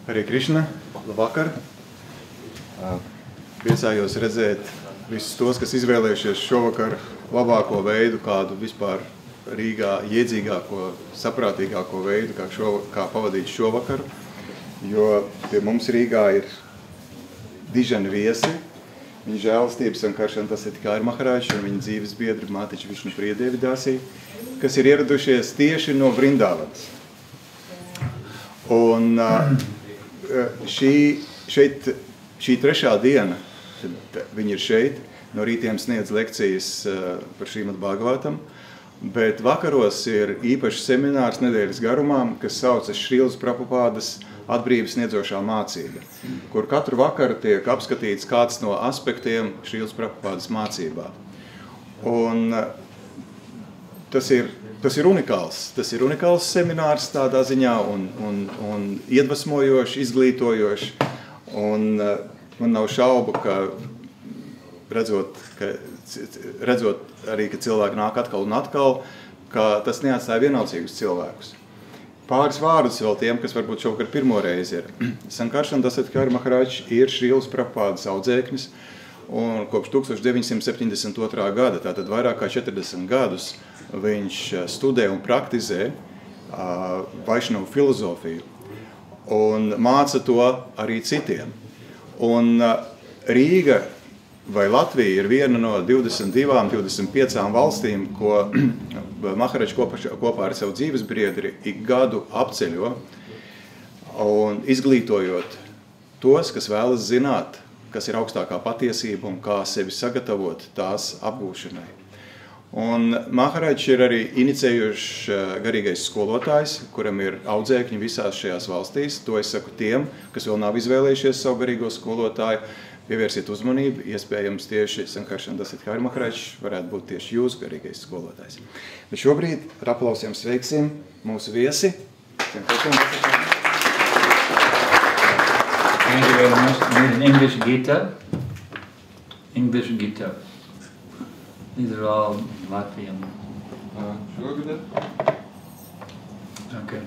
Hare Krishna, labvakar. Priecājos redzēt visus tos, kas izvēlējušies šovakar labāko veidu, kādu vispār Rīgā iedzīgāko, saprātīgāko veidu, kā pavadīt šovakaru. Jo pie mums Rīgā ir dižani viesi. Viņa žēlastības Sankarshan Dasatikāri Maharāģis un viņa dzīves biedri Mātiķi Višnu Priedevi Dāsī, kas ir ieradušies tieši no Vrindāvanas. Un šī trešā diena, tad viņi ir šeit, no rītiem sniedz lekcijas par Šrīmad Bhagavatam, bet vakaros ir īpašs seminārs nedēļas garumā, kas saucas Šrīlas Prabhupādas atbrīvības sniedzošā mācība, kur katru vakaru tiek apskatīts kāds no aspektiem Šrīlas Prabhupādas mācībā. Un tas ir unikāls seminārs tādā ziņā un iedvesmojoši, izglītojoši. Un man nav šaubu, ka redzot arī, ka cilvēki nāk atkal un atkal, ka tas neatstāja vienalcīgus cilvēkus. Pāris vārdus vēl tiem, kas varbūt šovakar pirmo reizi ir. Sankarshan Dasatikāri Maharāģis ir Šrīlas Prabhupādas audzēknis, un kopš 1972. gada, tātad vairāk kā 40 gadus, viņš studē un praktizē Vaišnavu filozofiju un māca to arī citiem. Un Rīga vai Latvija ir viena no 22-25 valstīm, ko Maharāģis kopā ar savu dzīves biedri ik gadu apceļo un izglītojot tos, kas vēlas zināt, kas ir augstākā patiesība un kā sevi sagatavot tās apgūšanai. Un Maharāģis ir arī inicējušs garīgais skolotājs, kuram ir audzēkņi visās šajās valstīs. To es saku tiem, kas vēl nav izvēlējušies savu garīgo skolotāju. Pievērsiet uzmanību, iespējams tieši Sankarshan Dasatikāri Maharāģis varētu būt tieši jūsu garīgais skolotājs. Bet šobrīd ar aplausiem sveiksim mūsu viesi. Thank you very much. This is English Gita. English Gita. These are all Latvian. Okay.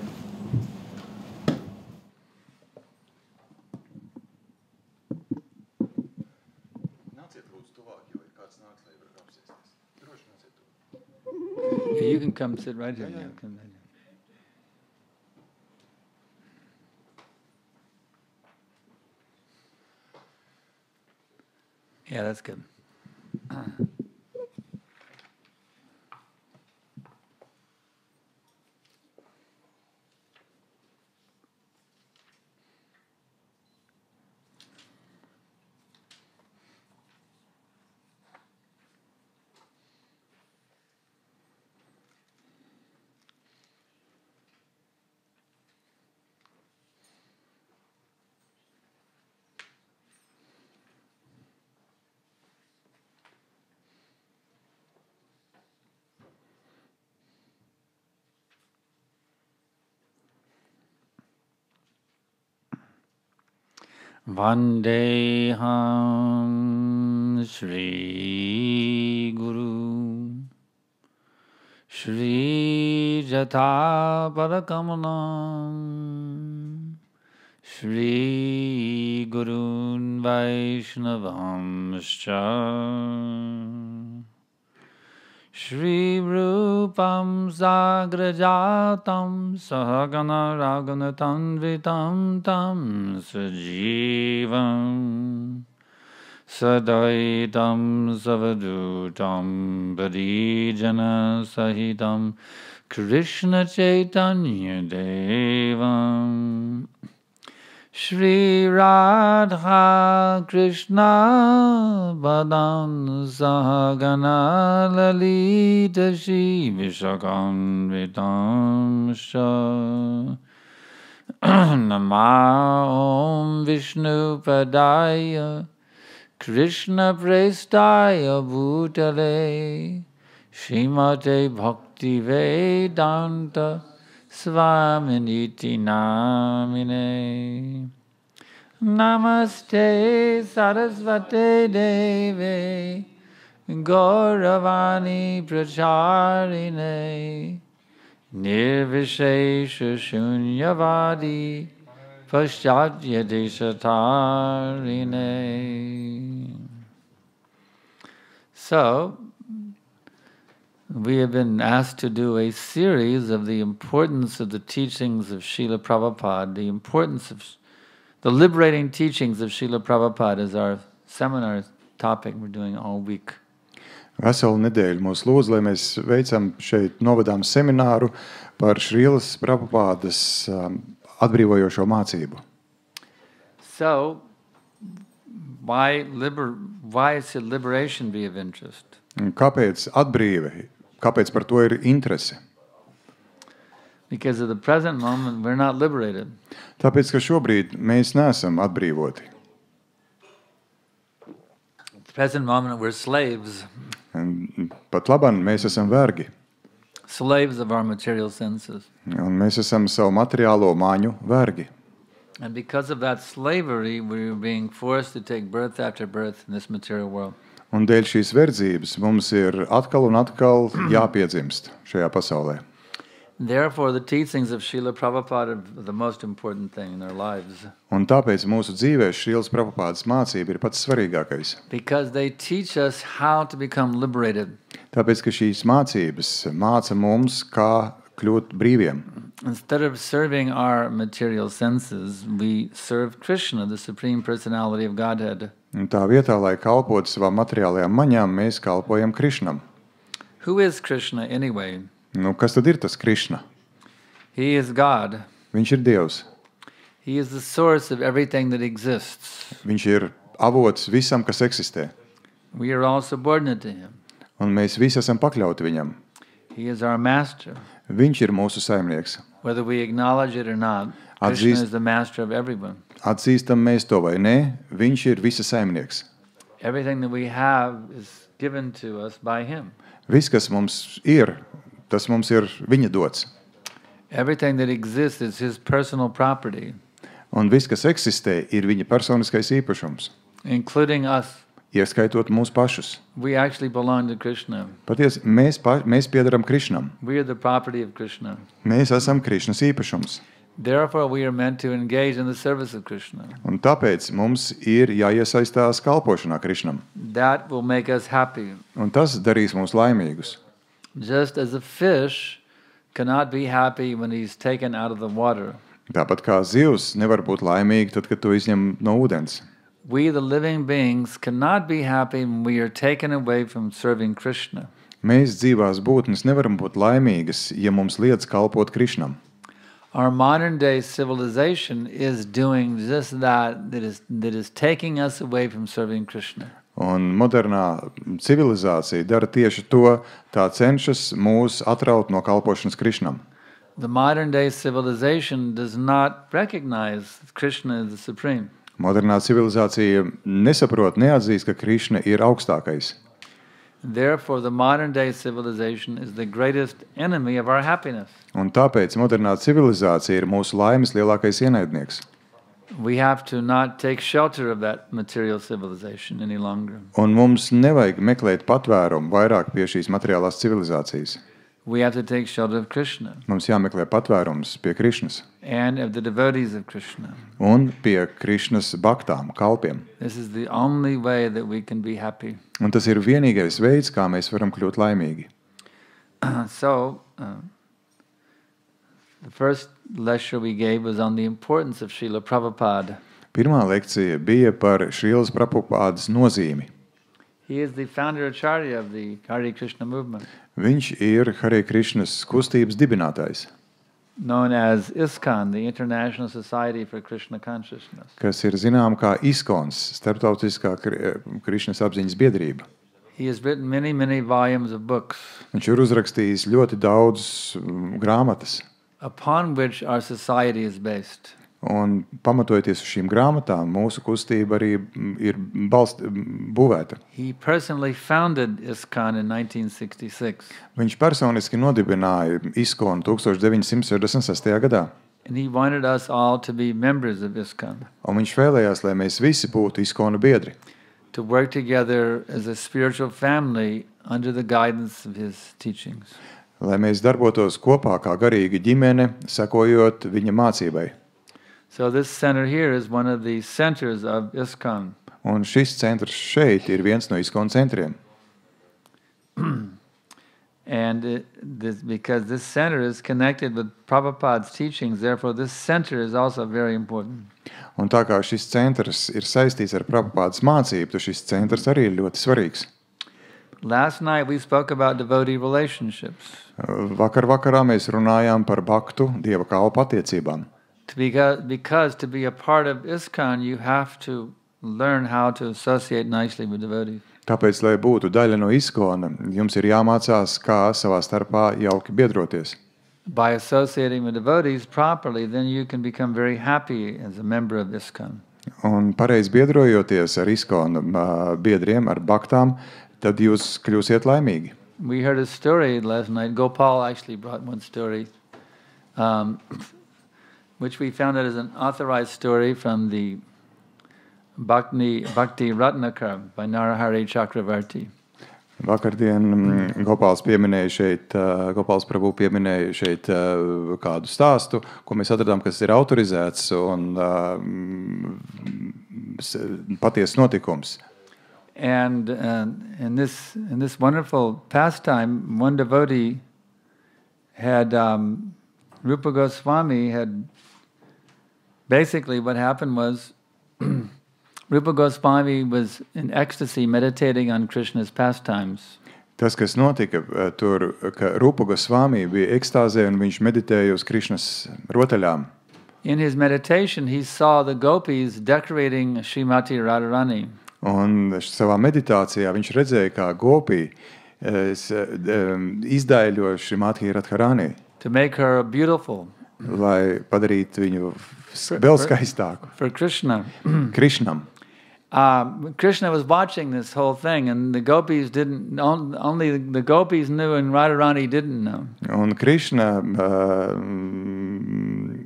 Yeah, you can come sit right here. Yeah. Come right here. Yeah, that's good. Vandeham Shri Guru Shri Jata Parakamanam Shri Gurun Vaishnavamscha Shri Rupam Sagrajatam Sahagana Raganatanvitam Tam Sajivam Sadaitam Savadutam Parijana Sahitam Krishna Chaitanya Devam Shri Radha Krishna Badam Sahagana Lalita Shri Vishakanvitam Sha Nama Om Vishnu Padaya Krishna Prestaya Bhutale Srimate Bhakti Vedanta Swaminiti Namine Namaste Sarasvate Deve Gauravani Pracharine Nirvishesha Shunyavadi Paschatya Deshatarine. So, we have been asked to do a series of the importance of the teachings of Srila Prabhupada. The importance of the liberating teachings of Srila Prabhupada is our seminar topic we're doing all week. Veselu nedēļu mūs lūdz, lai mēs veicam šeit novadām semināru par Šrīlas Prabhupādas atbrīvojošo mācību. So, why should liberation be of interest? Kāpēc atbrīve? Kāpēc par to ir interese? Because at the present moment we're not liberated. Tāpēc, ka šobrīd mēs neesam atbrīvoti. At the present moment we're slaves. Pat labāk mēs esam vergi. Slaves of our material senses. Un mēs esam savu materiālo māņu vergi. And because of that slavery, we're being forced to take birth after birth in this material world. Un dēļ šīs verdzības mums ir atkal un atkal jāpiedzimst šajā pasaulē. Therefore, the teachings of Srila Prabhupada are the most important thing in our lives. Un tāpēc mūsu dzīvē Šrīlas Prabhupādas mācība ir pats svarīgākais. Because they teach us how to become liberated. Tāpēc, ka šīs mācības māca mums, kā kļūt brīviem. Instead of serving our material senses, we serve Krishna, the Supreme Personality of Godhead. Un tā vietā, lai kalpotu savām materiālajām maņām, mēs kalpojam Krišnam. Who is Krishna anyway? Nu, kas tad ir tas Krišna? He is God. Viņš ir Dievs. He is the source of everything that exists. Viņš ir avots visam, kas eksistē. We are all subordinate to him. Un mēs visi esam pakļauti viņam. He is our master. Viņš ir mūsu saimnieks. Whether we acknowledge it or not, Krishna is the master of everyone. Atzīstam mēs to vai nē, viņš ir visa saimnieks. Everything that we have is given to us by him. Viss, kas mums ir, tas mums ir viņa dots. Everything that exists is his personal property. Un viss, kas eksistē, ir viņa personiskais īpašums. Including us. Ieskaitot mūs pašus. We actually belong to Krishna. Patiesi, mēs piedaram Krišnam. We are the property of Krishna. Mēs esam Krišnas īpašums. Therefore, we are meant to engage in the service of Krishna. Un tāpēc mums ir jāiesaistās kalpošanā Krišnam. That will make us happy. Un tas darīs mūs laimīgus. Just as a fish cannot be happy when he's taken out of the water. Tāpat kā zivs nevar būt laimīgi tad, kad to izņem no ūdens. We, the living beings, cannot be happy when we are taken away from serving Krishna. Mēs dzīvās būtnes nevaram būt laimīgas, ja mums liedz kalpot Krišnam. Our modern day civilization is doing just that is taking us away from serving Krishna. Un modernā civilizācija dara tieši to, tā cenšas mūs atraut no kalpošanas Krišnam. The modern day civilization does not recognize Krishna as the supreme. Modernā civilizācija nesaprot, neatzīst, ka Krišna ir augstākais. Therefore, the modern day civilization is the greatest enemy of our happiness. Un tāpēc modernā civilizācija ir mūsu laimes lielākais ienaidnieks. We have to not take shelter of that material civilization any longer. Un mums nevajag meklēt patvērumu vairāk pie šīs materiālās civilizācijas. We have to take shelter of Krishna. Mums jāmeklē patvērums pie Krišnas. And of the devotees of Krishna. Un pie Krišnas baktām, kalpiem. This is the only way that we can be happy. Un tas ir vienīgais veids, kā mēs varam kļūt laimīgi. The first lecture we gave was on the importance of Srila Prabhupada. Pirmā lekcija bija par Šrīlas Prabhupādas nozīmi. He is the founder acharya of the Hare Krishna movement. Viņš ir Hare Krishnas kustības dibinātājs, known as ISKCON, the International Society for Krishna Consciousness. Kas ir zinām kā ISKCON, Starptautiskā Krišnas apziņas biedrība. He has written many volumes of books. Viņš ir uzrakstījis ļoti daudz grāmatas. Upon which our society is based. Un pamatojoties uz šīm grāmatām, mūsu kustība arī ir būvēta. He personally founded ISKCON in 1966. Viņš personiski nodibināja ISKCON 1966. gadā. And he wanted us all to be members of ISKCON. Un viņš vēlējās, lai mēs visi būtu ISKCON biedri. To work together as a spiritual family under the guidance of his teachings. Lai mēs darbotos kopā kā garīga ģimene, sekojot viņa mācībai. So this center here is one of the centers of ISKCON. Un šis centrs šeit ir viens no ISKCON centriem. And because this center is connected with Prabhupada's teachings, therefore this center is also very important. Un tā kā šis centrs ir saistīts ar Prabhupādas mācību, tad šis centrs arī ir ļoti svarīgs. Last night we spoke about devotee relationships. Vakarā mēs runājām par bhaktu dieva kalpu attiecībām. Because to be a part of ISKCON, you have to learn how to associate nicely with devotees. Tāpēc, lai būtu daļa no ISKCON, jums ir jāmācās, kā savā starpā jauki biedroties. By associating with devotees properly, then you can become very happy as a member of ISKCON. Un pareizi biedrojoties ar ISKCON biedriem, ar bhaktām, tad jūs kļūsiet laimīgi. We heard a story last night. Gopal actually brought one story, which we found out is an authorized story from the Bhakti Ratnakar by Narahari Chakravarti. Vakardien Gopāls Prabhu pieminēja šeit kādu stāstu, ko mēs atradām, kas ir autorizēts un patiesas notikums. And in this wonderful pastime, one devotee had Rupa Goswami had basically what happened was Rupa Goswami was in ecstasy meditating on Krishna's pastimes. Tas, kas notika tur, ka Rupa Goswami bija ekstāzē un viņš meditēja uz Krishnas rotaļām. In his meditation, he saw the gopis decorating Srimati Radharani. Un savā meditācijā viņš redzēja, kā gopi izdaiļo Srimati Radharani. To make her beautiful. Lai padarītu viņu vēl skaistāku. For Krishna. Krishnam. Krishna was watching this whole thing, and the gopis didn't. Only the gopis knew, and Radharani didn't know. Un Krishna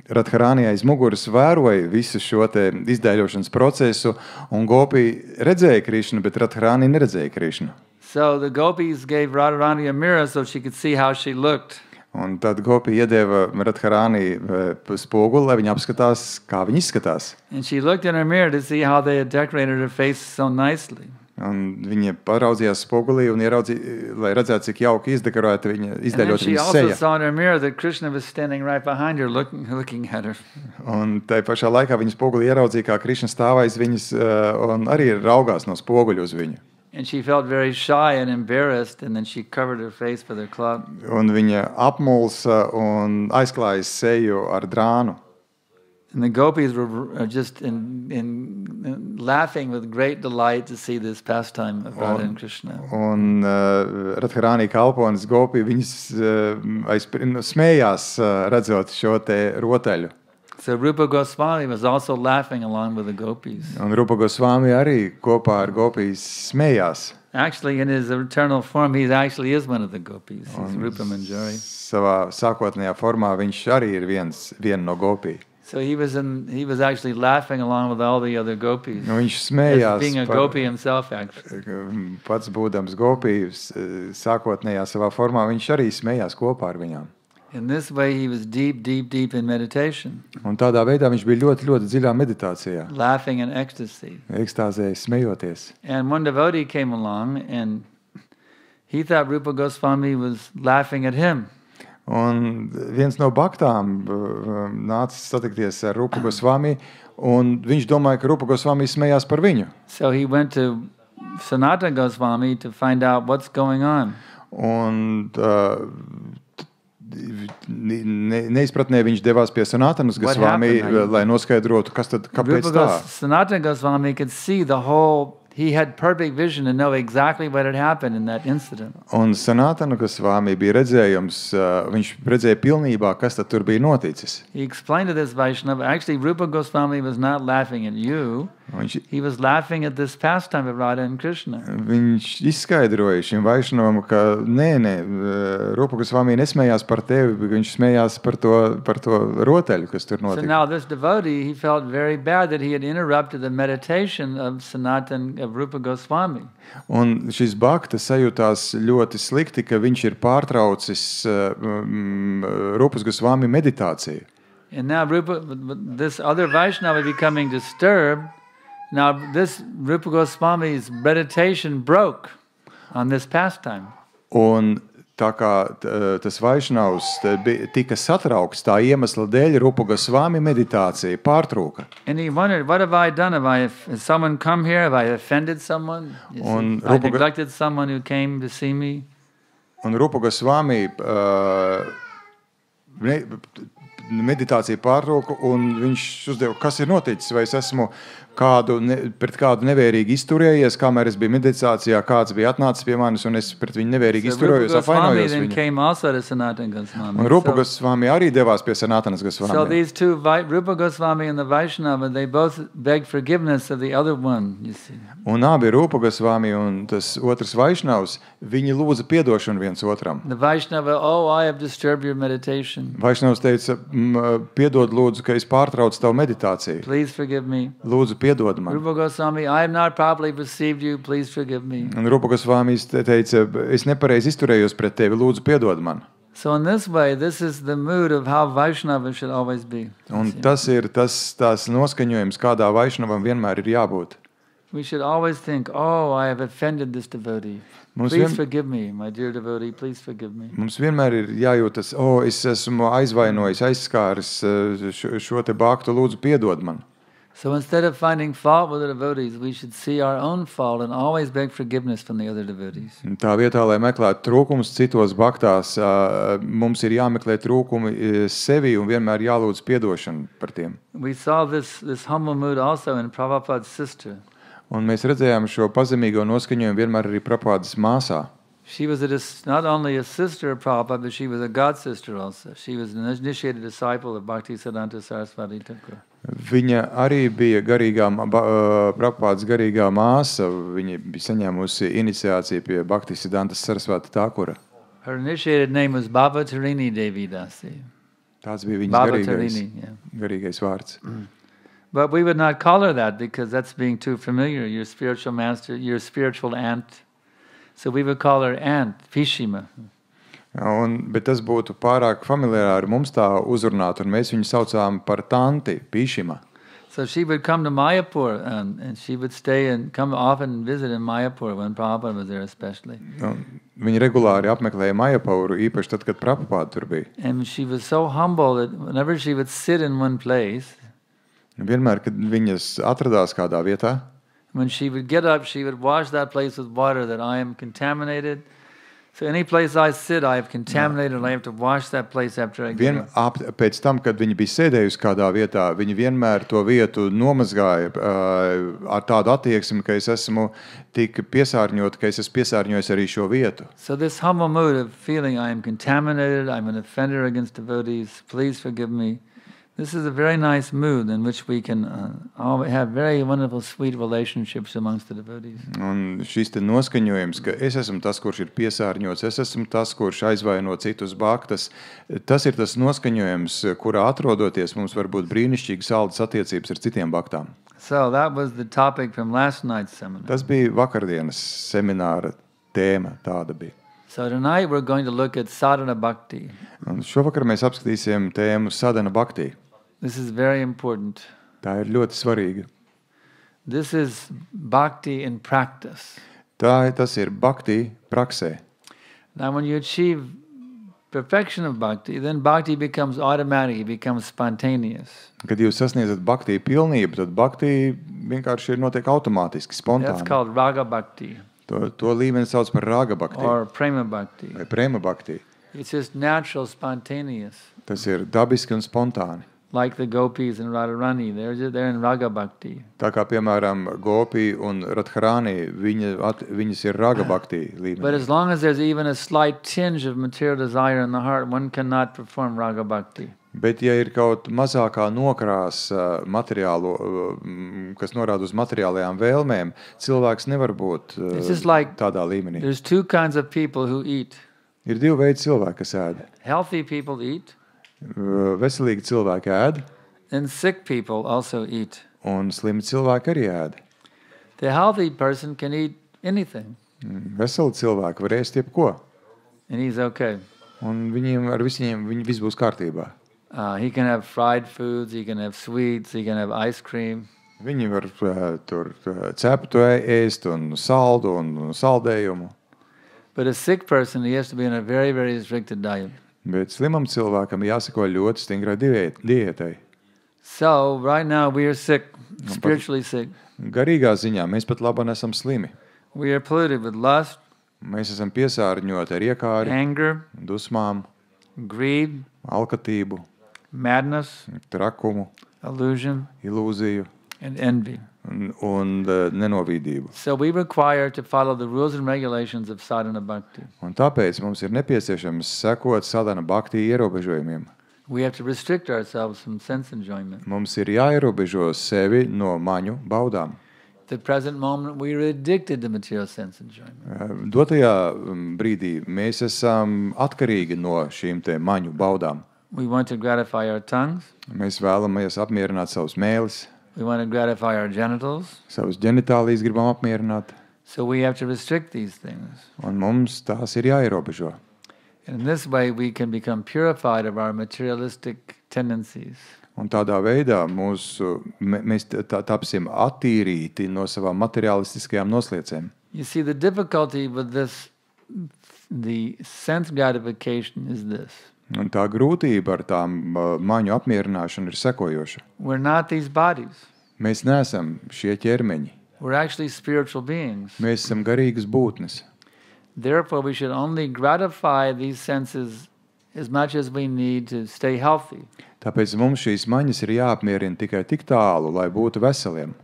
Radharani aiz muguras vēroja visu šo te izdaiļošanas procesu, un gopi redzēja Krishnu, bet Radharani neredzēja Krishnu. So the gopis gave Radharani a mirror so she could see how she looked. Un tad gopi iedeva Radharani spoguli, lai viņa apskatās, kā viņa izskatās. And she looked in her mirror to see how they had decorated her face so nicely. Un viņa paraudzījās spogulī un ieraudzīja, lai redzētu, cik jauki izdekorēta viņa izdaļot viņas seja. And she also saw in her mirror that Krishna was standing right behind her, looking at her. Un tai pašā laikā viņa spogulī ieraudzīja, kā Krishna stāv aiz viņas un arī raugās no spoguļu uz viņu. And she felt very shy and embarrassed, and then she covered her face with her cloth. Un viņa apmulsa un aizklāja seju ar drānu. And the gopis were just in laughing with great delight to see this pastime of Radha and Krishna. Un Radharani kalpones gopi, viņas smējās redzot šo te rotaļu. So Rupa Goswami was also laughing along with the gopis. Un Rupa Goswami arī kopā ar gopis smējās. Actually, in his eternal form, he actually is one of the gopis. He's Rupa Manjari. Savā sākotnējā formā viņš arī ir viena no gopi. So he was actually laughing along with all the other gopis. Nu, viņš smējās. As being a gopi himself, actually. Pats būdams gopi, sākotnējā savā formā, viņš arī smējās kopā ar viņām. In this way, he was deep in meditation. Un tādā veidā viņš bija ļoti dziļā meditācijā. Laughing in ecstasy. Ekstāzē smejoties. And one devotee came along, and he thought Rupa Goswami was laughing at him. Un viens no bhaktām nāca satikties ar Rupa Goswami, un viņš domāja, ka Rupa Goswami smējās par viņu. So he went to Sanatana Goswami to find out what's going on. Un neizpratnē viņš devās pie Sanatanas Goswami, lai noskaidrotu, kāpēc tā. Sanatana Goswami could see the whole. He had perfect vision to know exactly what had happened in that incident. Un Sanatana Goswami bija redzējums, viņš redzēja pilnībā, kas tad tur bija noticis. He explained to this Vaishnava, actually Rupa Goswami was not laughing at you. He was laughing at this pastime of Radha and Krishna. Viņš izskaidroja šim Vaishnavam, ka nē, Rupa Goswami nesmējās par tevi, viņš smējās par to rotaļu, kas tur notika. So now this devotee, he felt very bad that he had interrupted the meditation of Sanatana of Rupa Goswami. Un šis bhakta sajūtās ļoti slikti, ka viņš ir pārtraucis Rupas Goswami meditāciju. And now this other Vaishnava becoming disturbed. Now this Rupa Goswami's meditation broke on this pastime. Un tā kā tas Vaišnavs tika satraukts, tā iemesla dēļ Rupa Gosvami meditācija pārtrūka. And he wondered, what have I done? Has someone come here? Have I offended someone? I neglected someone who came to see me? Un Rupa Gosvami meditācija pārtrūka, un viņš uzdeva, kas ir noticis, vai es esmu pret kādu nevērīgi izturējies, kamēr es biju meditācijā, kāds bija atnācis pie manis, un es pret viņu nevērīgi izturējos, apvainojos viņu. Un Rupa Gosvami arī devās pie Sanatanas Gosvami. So these two, Rupa Goswami and the Vaishnava, they both beg forgiveness of the other one, you see. Un abi Rupa Gosvami un tas otrs Vaišnavs, viņi lūdza piedošanu viens otram. The Vaishnava, I have disturbed your meditation. Vaishnavs teica, piedod lūdzu, ka es pārtraucu tavu meditāciju. Please forgive me. Lūdzu, piedod man. Rupa Goswami, I have not properly perceived you, please forgive me. Un Rupa Gosvami teica, es nepareizi izturējos pret tevi, lūdzu, piedod man. So in this way, this is the mood of how Vaishnava should always be. Un tas ir tās noskaņojums, kādā Vaishnavam vienmēr ir jābūt. We should always think, I have offended this devotee. Please forgive me, my dear devotee, please forgive me. Mums vienmēr ir jājūtas, es esmu aizvainojis, aizskāris šo te bhaktu, lūdzu, piedod man. So instead of finding fault with the devotees, we should see our own fault and always beg forgiveness from the other devotees. Tā vietā, lai meklētu trūkumus citos bhaktās, mums ir jāmeklē trūkumi sevi un vienmēr jālūdz piedošanu par tiem. We saw this humble mood also in Prabhupada's sister. Un mēs redzējām šo pazemīgo noskaņojumu vienmēr arī Prabhupadas māsā. She was not only a sister of Prabhupada, but she was a god sister also. She was an initiated disciple of Bhaktisiddhanta Saraswati Thakur. Viņa arī bija Prabhupadas garīgā māsa. Viņa bija saņēmusi iniciāciju pie Bhaktisiddhanta Saraswati Thakura. Her initiated name was Bhavatarini Devi Dasi. Tāds bija viņas garīgais vārds. But we would not call her that because that's being too familiar. Your spiritual master, your spiritual aunt. So we would call her Aunt Pishima. Bet tas būtu pārāk familiāri mums tā uzrunāt, un mēs viņu saucām par tanti, Pishima. So she would come to Mayapur and she would stay and come often and visit in Mayapur when Prabhupada was there especially. Viņa regulāri apmeklēja Mayapuru, īpaši tad, kad Prabhupada tur bija. And she was so humble that whenever she would sit in one place, vienmēr, kad viņas atradās kādā vietā, when she would get up, she would wash that place with water that I am contaminated. So any place I sit, I have contaminated, and I have to wash that place after I get up. Pēc tam, kad viņa bija sēdējusi kādā vietā, viņa vienmēr to vietu nomazgāja ar tādu attieksmi, ka es esmu tik piesārņota, ka es esmu piesārņojis arī šo vietu. So this humble mood of feeling I am contaminated, I'm an offender against devotees, please forgive me. This is a very nice mood in which we can have very wonderful, sweet relationships amongst the devotees. Un šis te noskaņojums, ka es esmu tas, kurš ir piesārņots, es esmu tas, kurš aizvaino citus bhaktas, tas ir tas noskaņojums, kurā atrodoties mums var būt brīnišķīgi saldas attiecības ar citiem bhaktām. So that was the topic from last night's seminar. Tas bija vakardienas semināra tēma, tāda bija. So tonight we're going to look at sadhana bhakti. Un šovakar mēs apskatīsim tēmu sadhana bhakti. This is very important. Tā ir ļoti svarīga. This is bhakti in practice. Tas ir bhakti praksē. Now when you achieve perfection of bhakti, then bhakti becomes automatic, it becomes spontaneous. Kad jūs sasniedzat bhakti pilnību, tad bhakti vienkārši notiek automātiski, spontāni. That's called raga bhakti. To līmeni sauc par raga bhakti. Or prema bhakti. Vai prema bhakti. It's just natural, spontaneous. Tas ir dabiski un spontāni. Like the gopis and Radharani, they're in raga bhakti. Tā kā, piemēram, Gopi un Radharani, viņas ir raga bhakti līmenī. But as long as there's even a slight tinge of material desire in the heart, one cannot perform raga bhakti. Bet, ja ir kaut mazākā nokrās materiālo, kas norāda uz materiālajām vēlmēm, cilvēks nevar būt tādā līmenī. There's two kinds of people who eat. Ir divi veidi cilvēki, kas ēd. Healthy people eat. Veselīgi cilvēki ēd. And sick people also eat. Un slimi cilvēki arī ēd. The healthy person can eat anything. Veseli cilvēki var ēst jebko. And he's okay. Un viņiem viss būs kārtībā. He can have fried foods, he can have sweets, he can have ice cream. Viņi var tur ceptu ēst un saldu un saldējumu. But a sick person, he has to be on a very, very restricted diet. Bet slimam cilvēkam jāseko ļoti stingrai diētai. So, right now we are sick, spiritually sick. Garīgā ziņā mēs pat labāk esam slimi. We are polluted with lust, Mēs esam piesārņoti ar iekāri, anger, dusmām, greed, alkatību, madness, trakumu, illusion, ilūziju and envy. un nenovīdību. So we require to follow the rules and regulations of sadhana bhakti. Un tāpēc mums ir nepieciešams sekot sadhana bhakti ierobežojumiem. We have to restrict ourselves from sense enjoyment. Mums ir jāierobežo sevi no maņu baudām. At the present moment, we are addicted to material sense enjoyment. Dotajā brīdī mēs esam atkarīgi no šīm te maņu baudām. We want to gratify our tongues. Mēs vēlamies apmierināt savus mēlis, We want to gratify our genitals. savus ģenitālijas gribam apmierināt, So we have to restrict these things. un mums tās ir jāierobežo. And in this way, we can become purified of our materialistic tendencies. Un tādā veidā mēs tapsim attīrīti no savām materialistiskajām nosliecēm. You see, the difficulty with this, the sense gratification is this. Un tā grūtība ar tām maņu apmierināšanu ir sekojoša. We're not these bodies. Mēs neesam šie ķermeņi. We're actually spiritual beings. Mēs esam garīgas būtnes. Therefore, we should only gratify these senses as much as we need to stay healthy. Tāpēc mums šīs maņas ir jāapmierina tikai tik tālu, lai būtu veseliem.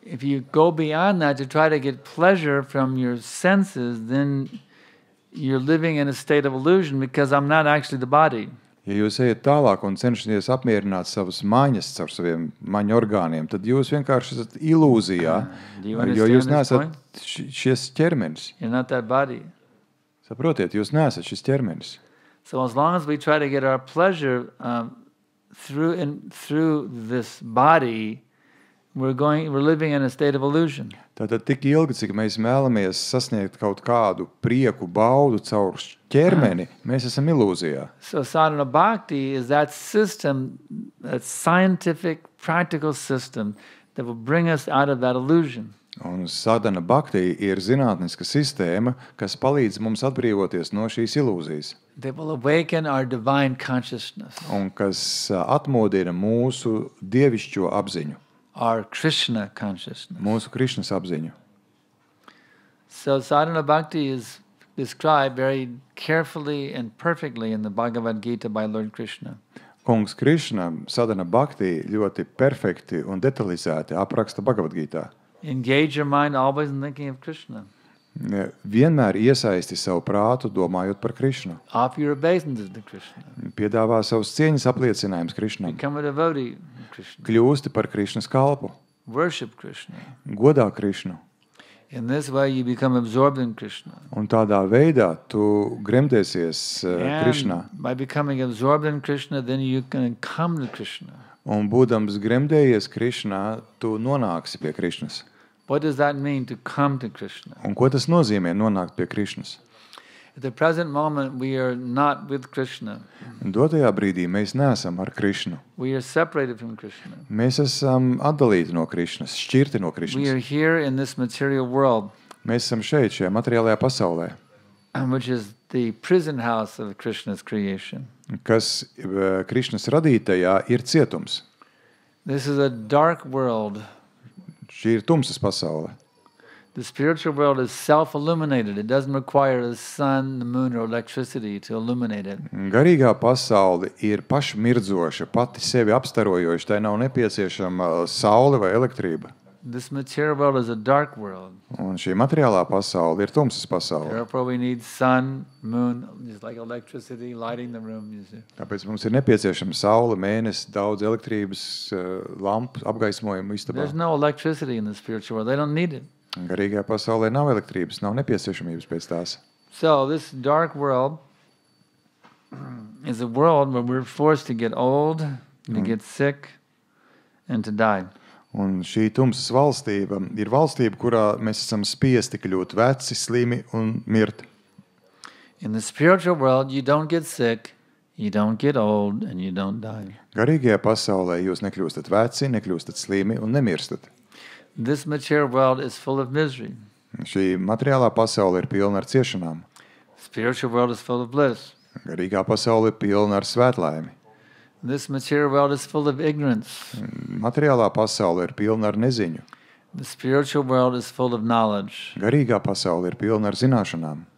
If you go beyond that to try to get pleasure from your senses, then you're living in a state of illusion because I'm not actually the body. Ja jūs ejat tālāk un cenšaties apmierināt savas maņas caur saviem maņu orgāniem, tad jūs vienkārši esat ilūzijā, Do you jo jūs understand this neesat point? šis ķermenis. You're not that body. Saprotiet, jūs neesat šis ķermenis. So as long as we try to get our pleasure through this body, we're living in a state of illusion. Tātad tik ilgi, cik mēs vēlamies sasniegt kaut kādu prieku, baudu caur ķermeni, mēs esam ilūzijā. So sadhana bhakti is that system, that scientific, practical system that will bring us out of that illusion. Un sadhana bhakti ir zinātniska sistēma, kas palīdz mums atbrīvoties no šīs ilūzijas. That will awaken our divine consciousness, Un kas atmodina mūsu dievišķo apziņu, our Krishna consciousness. mūsu Krišnas apziņu. So sadhana bhakti is described very carefully and perfectly in the Bhagavad Gita by Lord Krishna. Kungs Krišna sadhana bhakti ļoti perfekti un detalizēti apraksta Bhagavad-gītā. Engage your mind always in thinking of Krishna. Vienmēr iesaisti savu prātu, domājot par Krišnu. Offer your obeisances to Krishna. Piedāvā savus cieņas apliecinājumus Krišnam. Become a devotee of Krishna. Kļūsti par Krišnas kalpu. Worship Krishna. Godā Krišnu. In this way you become absorbed in Krishna. Un tādā veidā tu gremdēsies Krišnā. And by becoming absorbed in Krishna, then you can come to Krishna. Un būdams gremdējies Krišnā, tu nonāksi pie Krišnas. What does that mean, to come to Krishna? Un ko tas nozīmē nonākt pie Krišnas? At the present moment, we are not with Krishna. Un dotajā brīdī mēs neesam ar Krišnu. We are separated from Krishna. Mēs esam atdalīti no Krišnas, šķirti no We are Krišnas. here in this material world, Mēs esam šeit, šajā materiālajā pasaulē, which is the prison house of Krishna's creation. kas Krišnas radītajā ir cietums. This is a dark world. Šī ir tumsas pasaule. The spiritual world is self-illuminated. It doesn't require the sun, the moon, or electricity to illuminate it. Garīgā pasaule ir pašmirdzoša, pati sevi apstarojoša, tai nav nepieciešama saule vai elektrība. This material world is a dark world. Un šī materiālā pasaule ir tumsas pasaule. Therefore, we need sun, moon, just like electricity, lighting the room. You see. Tāpēc mums ir nepieciešama saule, mēnesis, daudz elektrības, lampu, apgaismojumu istabā. There's no electricity in the spiritual world. They don't need it. Garīgajā pasaulē nav elektrības, nav nepieciešamības pēc tās. So this dark world is a world where we're forced to get old, to get sick, and to die. Un šī tumsas valstība ir valstība, kurā mēs esam spiesti kļūt veci, slimi un mirt. In the spiritual world, you don't get sick, You don't get old and you don't die. Garīgajā pasaulē jūs nekļūstat veci, nekļūstat slimi un nemirstat. This material world is full of misery. Šī materiālā pasaule ir pilna ar ciešanām. Spiritual world is full of bliss. Garīgā pasaule ir pilna ar svētlaimi. This material world is full of ignorance. Materiālā pasaule ir pilna ar neziņu. The spiritual world is full of knowledge. Garīgā pasaule ir pilna ar zināšanām.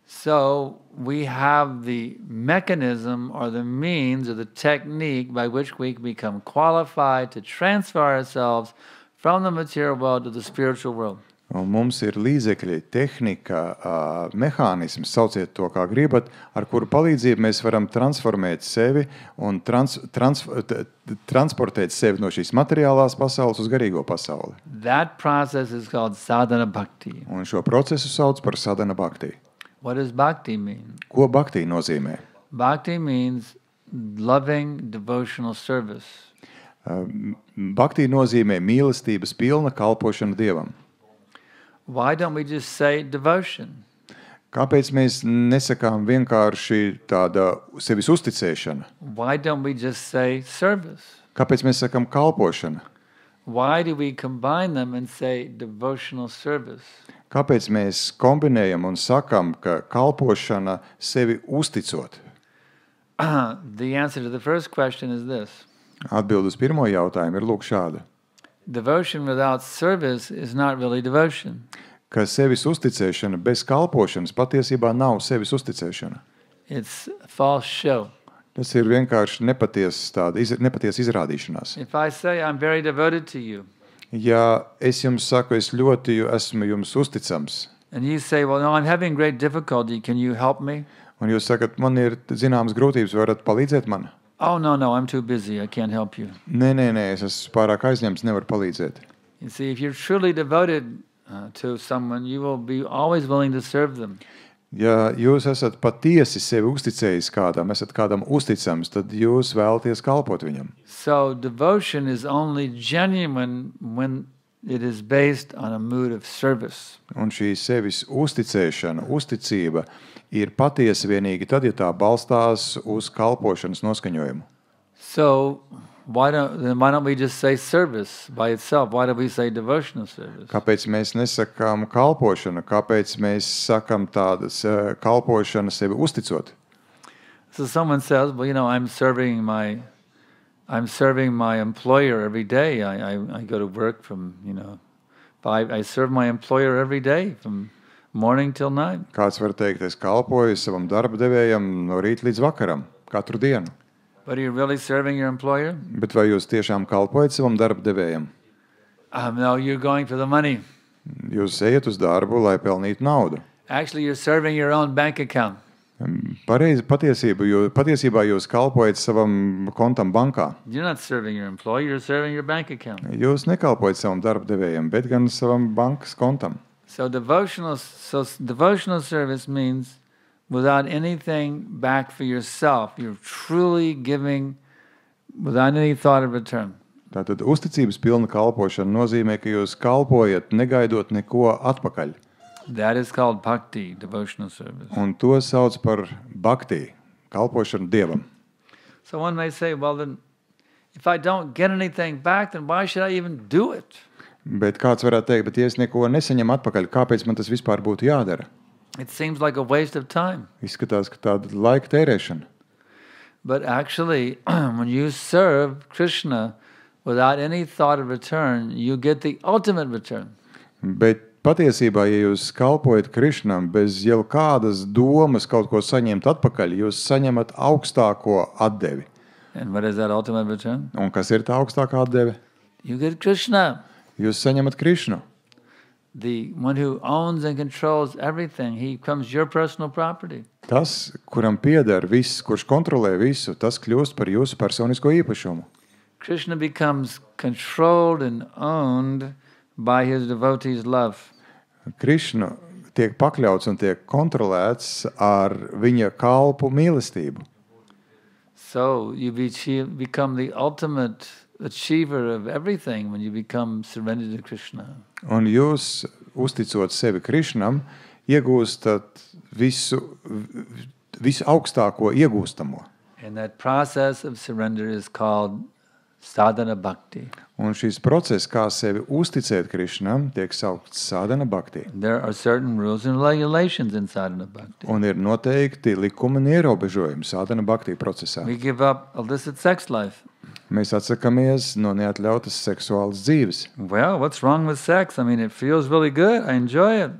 So we have the mechanism or the means or the technique by which we become qualified to transfer ourselves from the material world to the spiritual world. Un mums ir līdzekļi, tehnika, mehānisms, sauciet to kā gribat, ar kuru palīdzību mēs varam transformēt sevi un transportēt sevi no šīs materiālās pasaules uz garīgo pasauli. That process is called sadhana bhakti. Un šo procesu sauc par sadhana bhakti. What does bhakti mean? Ko bhakti nozīmē? Bhakti means loving devotional service. Bhakti nozīmē mīlestības pilna kalpošana Dievam. Why don't we just say devotion? Kāpēc mēs nesakām vienkārši tāda sevis uzticēšana? Why don't we just say service? Kāpēc mēs sakām kalpošana? Why do we combine them and say devotional service? Kāpēc mēs kombinējam un sakam, ka kalpošana sevi uzticot? The answer to the first question is this. Atbild uz pirmo jautājumu ir lūk šāda. Devotion without service is not really devotion. Ka sevis uzticēšana bez kalpošanas patiesībā nav sevis uzticēšana. It's false show. Tas ir vienkārši nepatiesa izrādīšanās. If I say I'm very devoted to you, Ja es jums saku, es ļoti esmu jums uzticams, and you say, well, no, I'm having great difficulty, can you help me? un jūs sakat, man ir zināmas grūtības, varat palīdzēt man? Oh, no, I'm too busy, I can't help you. Nē, es esmu pārāk aizņemts, nevaru palīdzēt. You see, if you're truly devoted to someone, you will be always willing to serve them. Ja jūs esat patiesi sevi uzticējis kādam, esat kādam uzticams, tad jūs vēlaties kalpot viņam. So devotion is only genuine when it is based on a mood of service. Un šī sevis uzticēšana, uzticība ir patiesa vienīgi tad, ja tā balstās uz kalpošanas noskaņojumu. So why don't we just say service by itself? Why do we say devotional service? Kāpēc mēs nesakām kalpošana? Kāpēc mēs sakam tādas kalpošana sevi uzticot? So someone says, well, I'm serving my employer every day. I go to work from, I serve my employer every day from morning till night. Kāds var teikt, es kalpoju savam darba devējam no rīta līdz vakaram, katru dienu. But are you really serving your employer? Bet vai jūs tiešām kalpojat savam darba devējam? No, you're going for the money. Jūs ejat uz darbu, lai pelnītu naudu. Actually, you're serving your own bank account. Patiesībā jūs kalpojat savam kontam bankā. You're not serving your employer, you're serving your bank account. Jūs nekalpojat savam darba devējam, bet gan savam bankas kontam. So devotional service means without anything back for yourself. You're truly giving without any thought of return. Tātad uzticības pilna kalpošana nozīmē, ka jūs kalpojat, negaidot neko atpakaļ. That is called bhakti, devotional service. Un to sauc par bhakti, kalpošanu Dievam. So one may say, well then, if I don't get anything back, then why should I even do it? Bet kāds varētu teikt, bet ja es neko nesaņemu atpakaļ, kāpēc man tas vispār būtu jādara? It seems like a waste of time. Izskatās, ka tāda laika tērēšana. But actually, when you serve Krishna without any thought of return, you get the ultimate return. Bet patiesībā, ja jūs kalpojat Krišnam bez jau kādas domas kaut ko saņemt atpakaļ, jūs saņemat augstāko atdevi. And what is that ultimate return? Un kas ir tā augstākā atdeve? You get Krishna. Jūs saņemat Krišnu. The one who owns and controls everything, he becomes your personal property. Tas, kuram pieder viss, kurš kontrolē visu, tas kļūst par jūsu personisko īpašumu. Krishna becomes controlled and owned by his devotees' love. Krišna tiek pakļauts un tiek kontrolēts ar viņa kalpu mīlestību. So you become the ultimate achiever of everything when you become surrendered to Krishna. Un jūs, uzticot sevi Krišnam, iegūstat visu augstāko iegūstamo. And that process of surrender is called sadhana bhakti. Un šis process, kā sevi uzticēt Krišnam, tiek saukts sadhana bhakti. There are certain rules and regulations in sadhana bhakti. Un ir noteikti likumi un ierobežojumi sadhana bhakti procesā. We give up illicit sex life. Mēs atsakamies no neatļautas seksuālas dzīves. Well, what's wrong with sex? I mean, it feels really good. I enjoy it.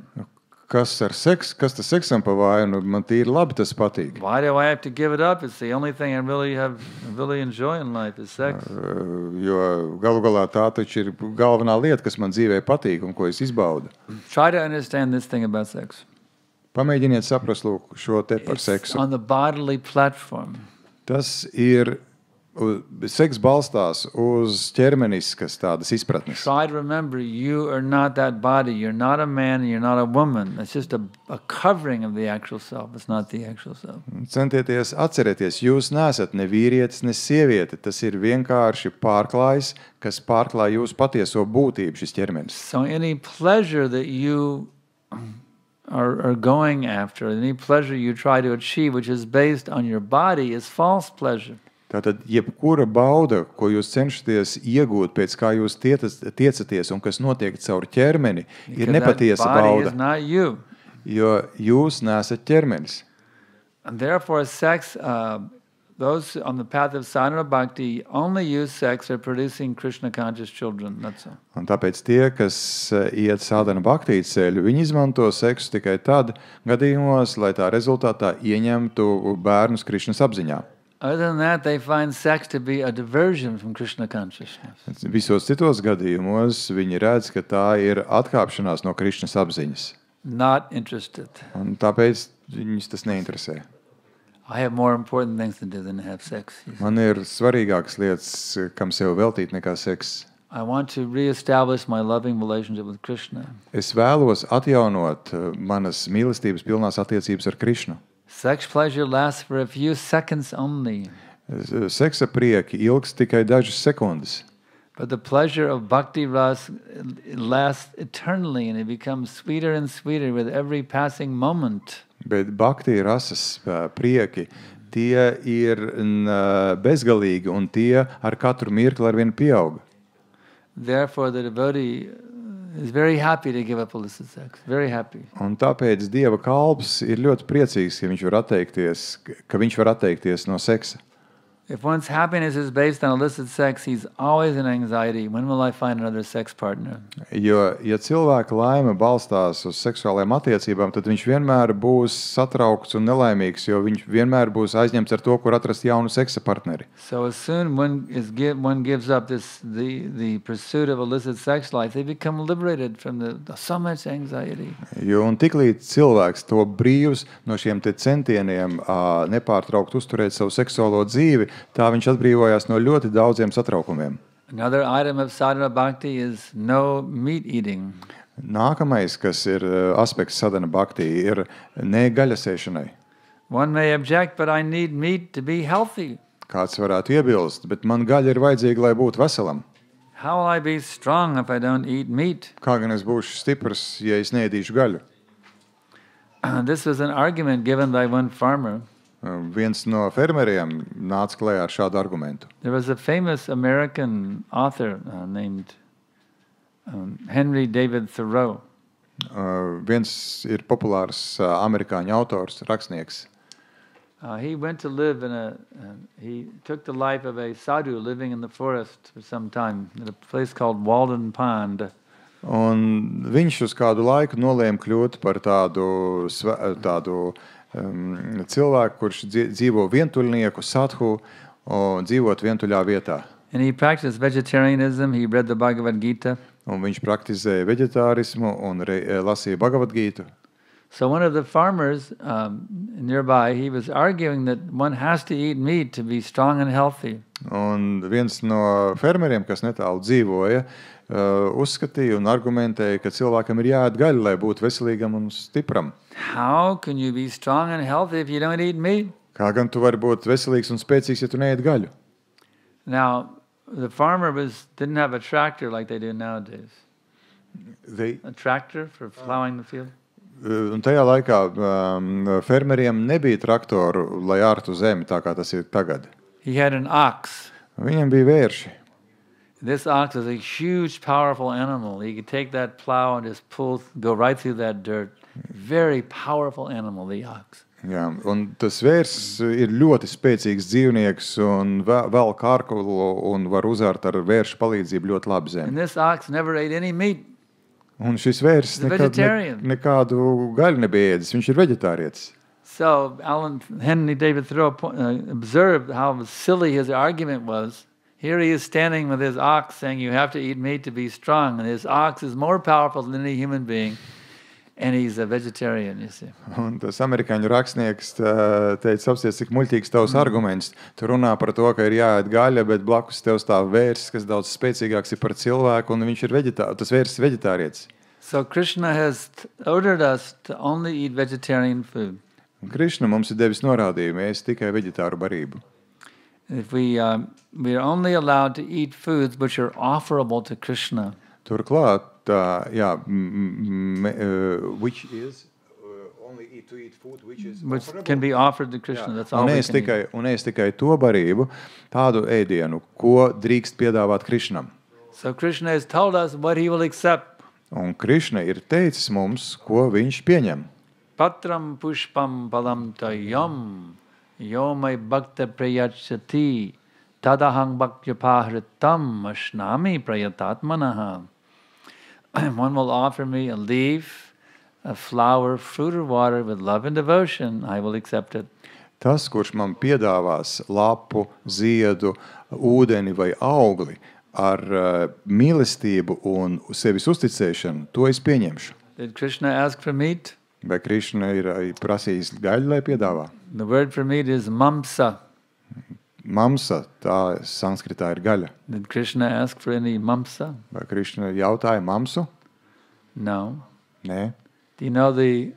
Kas ar seksu, kas tas seksam pa vainu, man tīri labi tas patīk. Why do I have to give it up? It's the only thing I really enjoy in life is sex. Jo galu galā tā taču ir galvenā lieta, kas man dzīvē patīk un ko es izbaudu. Try to understand this thing about sex. Pamēģiniet saprast, lūk, šo te par It's seksu. on the bodily platform. Tas ir, seks balstās uz ķermeniskas tādas izpratnes. Try to remember you are not that body. You're not a man and you're not a woman. It's just a covering of the actual self. It's not the actual self. Centieties atcerieties, jūs neesat ne vīrietis, ne sieviete. Tas ir vienkārši pārklājs, kas pārklāj jūsu patieso būtību, šis ķermenis. So any pleasure that you are going after, any pleasure you try to achieve, which is based on your body, is false pleasure. Tātad, jebkura bauda, ko jūs cenšaties iegūt, pēc kā jūs tiecaties un kas notiek caur ķermeni, ir nepatiesa That body bauda, is not you. jo jūs neesat ķermenis. And therefore, sex, those on the path of sadhana bhakti only use sex for producing Krishna conscious children. That's all. Un tāpēc tie, kas iet sadhana bhakti ceļu, viņi izmanto seksu tikai tad gadījumos, lai tā rezultātā ieņemtu bērnus Krišnas apziņā. Other than that, they find sex to be a diversion from Krishna consciousness. Visos citos gadījumos viņi redz, ka tā ir atkāpšanās no Krišnas apziņas. Not interested. Un tāpēc viņus tas neinteresē. I have more important things to do than to have sex. Man ir svarīgākas lietas, kam sev veltīt nekā seks. I want to reestablish my loving relationship with Krishna. Es vēlos atjaunot manas mīlestības pilnās attiecības ar Krišnu. Sex pleasure lasts for a few seconds only. Seksa prieki ilgs tikai dažas sekundes. But the pleasure of bhakti ras lasts eternally and it becomes sweeter and sweeter with every passing moment. Bet bhakti rasas prieki, tie ir bezgalīgi un tie ar katru mirkli arvien pieauga. Therefore the devotee is very happy to give up illicit sex. Very happy. Un tāpēc Dieva kalps ir ļoti priecīgs, ka viņš var atteikties no seksa. If one's happiness is based on illicit sex, he's always in anxiety. When will I find another sex partner? Jo, ja cilvēka laime balstās uz seksuālajām attiecībām, tad viņš vienmēr būs satraukts un nelaimīgs, jo viņš vienmēr būs aizņemts ar to, kur atrast jaunu seksa partneri. So as soon one gives up the pursuit of illicit sex life, they become liberated from so much anxiety. Jo, un tiklīdz cilvēks to brīvs no šiem te centieniem nepārtraukt uzturēt savu seksuālo dzīvi, tā viņš atbrīvojās no ļoti daudziem satraukumiem. Another item of sadhana bhakti is no meat eating. Nākamais, kas ir aspekts sadhana bhakti, ir ne gaļas ēšanai. One may object, but I need meat to be healthy. Kāds varētu iebilst, bet man gaļa ir vajadzīga, lai būtu veselam. How will I be strong if I don't eat meat? Kā gan es būšu stiprs, ja es neēdīšu gaļu? This was an argument given by one farmer. Viens no fermeriem nāca klajā ar šādu argumentu. There was a famous American author named Henry David Thoreau. Viens ir populārs amerikāņu autors, rakstnieks. He went to live he took the life of a sadhu living in the forest for some time at a place called Walden Pond. Un viņš uz kādu laiku nolēma kļūt par tādu cilvēku, kurš dzīvo vientuļnieku, sadhu, dzīvot vientuļā vietā. And he practiced vegetarianism, he read the Bhagavad Gita. Un viņš praktizēja veģetārismu un lasīja Bhagavad Gītu. So one of the farmers nearby, he was arguing that one has to eat meat to be strong and healthy. Un viens no fermeriem, kas netālu dzīvoja, uzskatīja un argumentēja, ka cilvēkam ir jāēd gaļa, lai būtu veselīgam un stipram. How can you be strong and healthy if you don't eat meat? Kā gan tu vari būt veselīgs un spēcīgs, ja tu neēd gaļu? Now, the farmer didn't have a tractor like they do nowadays. A tractor for plowing the field? Un tajā laikā fermeriem nebija traktoru, lai ārtu zemi, tā kā tas ir tagad. He had an ox. Viņiem bija vērši. This ox is a huge, powerful animal. He could take that plow and just go right through that dirt. Very powerful animal, the ox. Jā, un tas vērs ir ļoti spēcīgs dzīvnieks un vēl kārkulu un var uzārt ar vēršu palīdzību ļoti labi zemi. And this ox never ate any meat. Un šis vērs nekādu gaļu nebija ēdis. Viņš ir veģetārietis. So Henry David Thoreau observed how silly his argument was. Here he is standing with his ox saying you have to eat meat to be strong. And his ox is more powerful than any human being. And he's a vegetarian, you see. Un tas amerikāņu rakstnieks teica, apsties, cik muļķīgs tavs arguments. Tu runā par to, ka ir jāēd gaļa, bet blakus tev stāv vērsis, kas daudz spēcīgāks ir par cilvēku, un viņš ir tas vērsis veģetārietis. So Krishna has ordered us to only eat vegetarian food. Krishna mums ir devis norādījumu, ēst tikai veģetāru barību. If we are only allowed to eat foods which are offerable to Krishna. Turklāt, which is only to eat food which is which can be offered to Krishna. That's all we can eat. Un ēst tikai to barību, tādu ēdienu, ko drīkst piedāvāt Krishnam. So Krishna has told us what he will accept. Un Krishna ir teicis mums, ko viņš pieņem. Patram pushpam palam tayam yomai bhakta prayachati tadahang bhaktapahritam ashnami prayatatmanaha. One will offer me a leaf, a flower, fruit or water with love and devotion, I will accept it. Tas, kurš man piedāvās lapu, ziedu, ūdeni vai augli ar mīlestību un sevis uzticēšanu, to es pieņemšu. Did Krishna ask for meat? Vai Krishna ir prasījis gaļu, lai piedāvā? The word for meat is mamsa. Mamsa, tā sanskritā ir gaļa. Did Krishna ask for any mamsa? Vai Krishna jautāja mamsu? No. Nē. Do you know the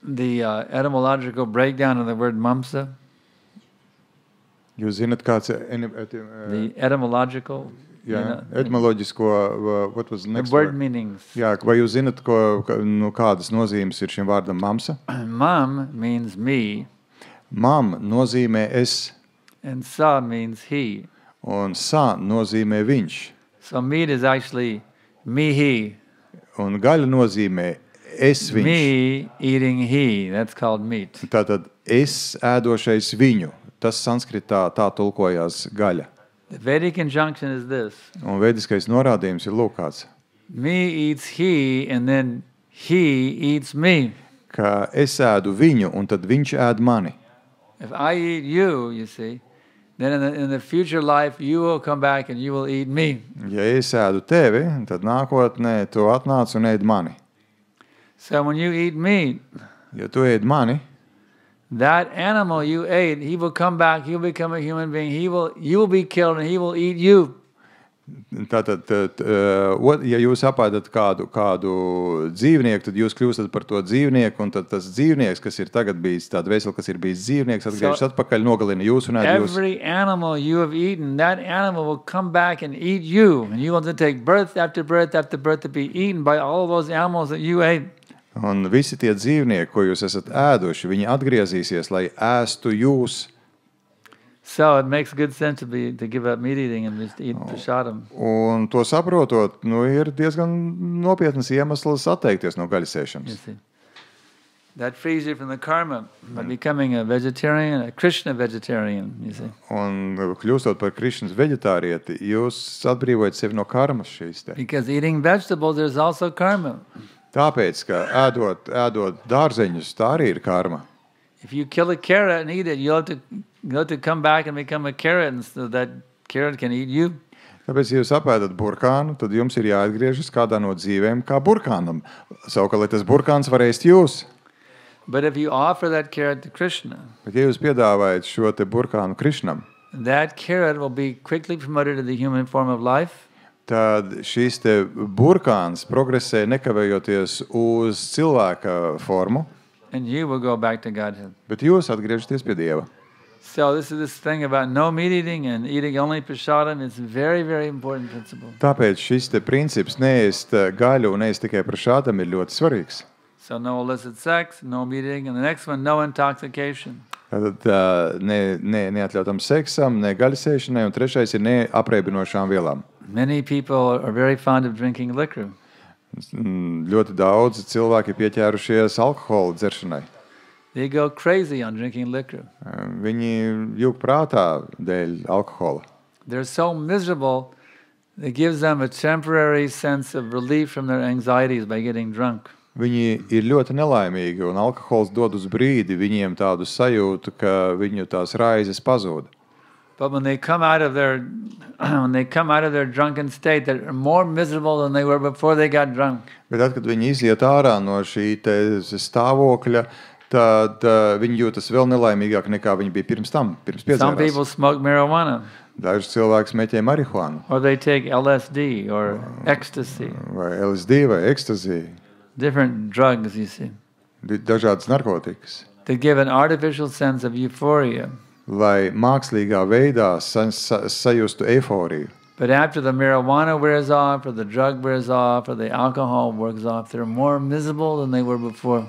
etymological breakdown of the word mamsa? Jūs zināt, kāds the etymological? Etymoloģisko, what was the next word? Meanings. Jā, vai jūs zināt, kādas nozīmes ir šim vārdam mamsa? Mam means me. Mam nozīmē es. And sa means he. Un sa nozīmē viņš. So meat is actually me, he. Un gaļa nozīmē es viņš. Me eating he. That's called meat. Tātad es ēdošais viņu. Tas sanskritā tā tulkojās gaļa. The Vedic injunction is this. Un vediskais norādījums ir lūk kāds. Me eats he and then he eats me. Ka es ēdu viņu un tad viņš ēd mani. If I eat you, you see, then in the future life you will come back and you will eat me. Ja es ēdu tevi, tad nākotnē tu atnāc un ēd mani. So when you eat meat, ja tu ēd mani, that animal you ate, he will come back, he will become a human being, you will be killed and he will eat you. Tātad, ja jūs apēdat kādu dzīvnieku, tad jūs kļūstat par to dzīvnieku, un tad tas dzīvnieks, kas ir tagad bijis, tāda vesela, kas ir bijis dzīvnieks, atgriežas atpakaļ, nogalina jūs un ēd jūs. Every animal you have eaten, that animal will come back and eat you, and you will then take birth after birth after birth to be eaten by all those animals that you ate. Un visi tie dzīvnieki, ko jūs esat ēduši, viņi atgriezīsies, lai ēstu jūs. So it makes good sense to give up meat eating and just eat prasadam. Un to saprotot, ir diezgan nopietnas iemesls atteikties no gaļas ēšanas. That frees you from the karma by becoming a vegetarian, a Krishna vegetarian, you see. Un kļūstot par Krishnas veģetārieti, jūs atbrīvojat sevi no karmas šīs te. Because eating vegetables, there's also karma. Tāpēc, ka ēdot dārzeņus, tā arī ir karma. If you kill a carrot and eat it, you'll have to come back and become a carrot, and so that carrot can eat you. Tāpēc, ja jūs apēdat burkānu, tad jums ir jāatgriežas kādā no dzīvēm kā burkānam. Savukārt, lai tas burkāns var ēst jūs. But if you offer that carrot to Krishna, bet ja jūs piedāvājat šo te burkānu Krishnam, that carrot will be quickly promoted to the human form of life. Tad šīs te burkāns progresē nekavējoties uz cilvēka formu. And you will go back to Godhead. Bet jūs atgriežaties pie Dieva. So this thing about no meat eating and eating only prasadam is very, very important principle. Tāpēc šis te princips neēst gaļu un ēst tikai prasadam ir ļoti svarīgs. So no illicit sex, no meeting, and the next one, no intoxication. Tad neatļautam seksam, ne gaļasēšanai, un trešais ir neapreibinošām vielām. Many people are very fond of drinking liquor. Ļoti daudz cilvēki ir pieķērušies alkohola dzeršanai. They go crazy on drinking liquor. Viņi jūg prātā dēļ alkohola. They're so miserable, it gives them a temporary sense of relief from their anxieties by getting drunk. Viņi ir ļoti nelaimīgi, un alkohols dod uz brīdi viņiem tādu sajūtu, ka viņu tās raizes pazūd. But when they come out of their drunken state, they're more miserable than they were before they got drunk. Bet tad, kad viņi iziet ārā no šī stāvokļa, tad viņi jūtas vēl nelaimīgāk nekā viņi bija pirms tam, pirms Some people piedzērās. smoke marijuana, Daži cilvēki smēķē marihuānu, or they take LSD or ecstasy, vai LSD, vai ekstaziju, different drugs, you see, dažādas narkotikas, that give an artificial sense of euphoria. lai mākslīgā veidā sajustu eiforiju. But after the marijuana wears off, or the drug wears off, or the alcohol wears off, they're more miserable than they were before.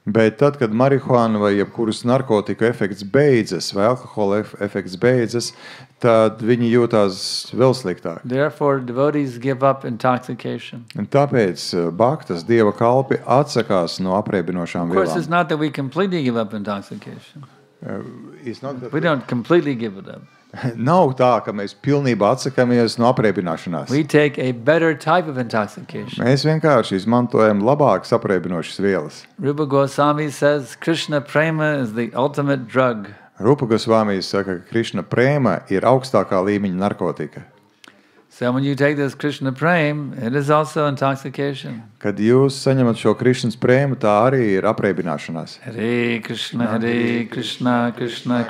Bet tad, kad marihuāna vai jebkuras narkotiku efekts beidzas, vai alkohola efekts beidzas, tad viņi jūtās vēl sliktāk. Therefore, devotees give up intoxication. Un tāpēc bhaktas, dieva kalpi, atsakās no apreibinošām Of course, it's vielām. not that we completely give up intoxication. We don't completely give it up. Nav tā, ka mēs pilnībā atsakāmies no apreibināšanās. We take a better type of intoxication. Mēs vienkārši izmantojam labākas apreibinošas vielas. Rupa Goswami says Krishna prema is the ultimate drug. Rupa Gosvami saka, ka Krišna prēma ir augstākā līmeņa narkotika. So when you take this Krishna prema, it is also intoxication. Kad jūs saņemat šo Krišnas prēmu, tā arī ir apreibināšanās. Hare Krishna, Krishna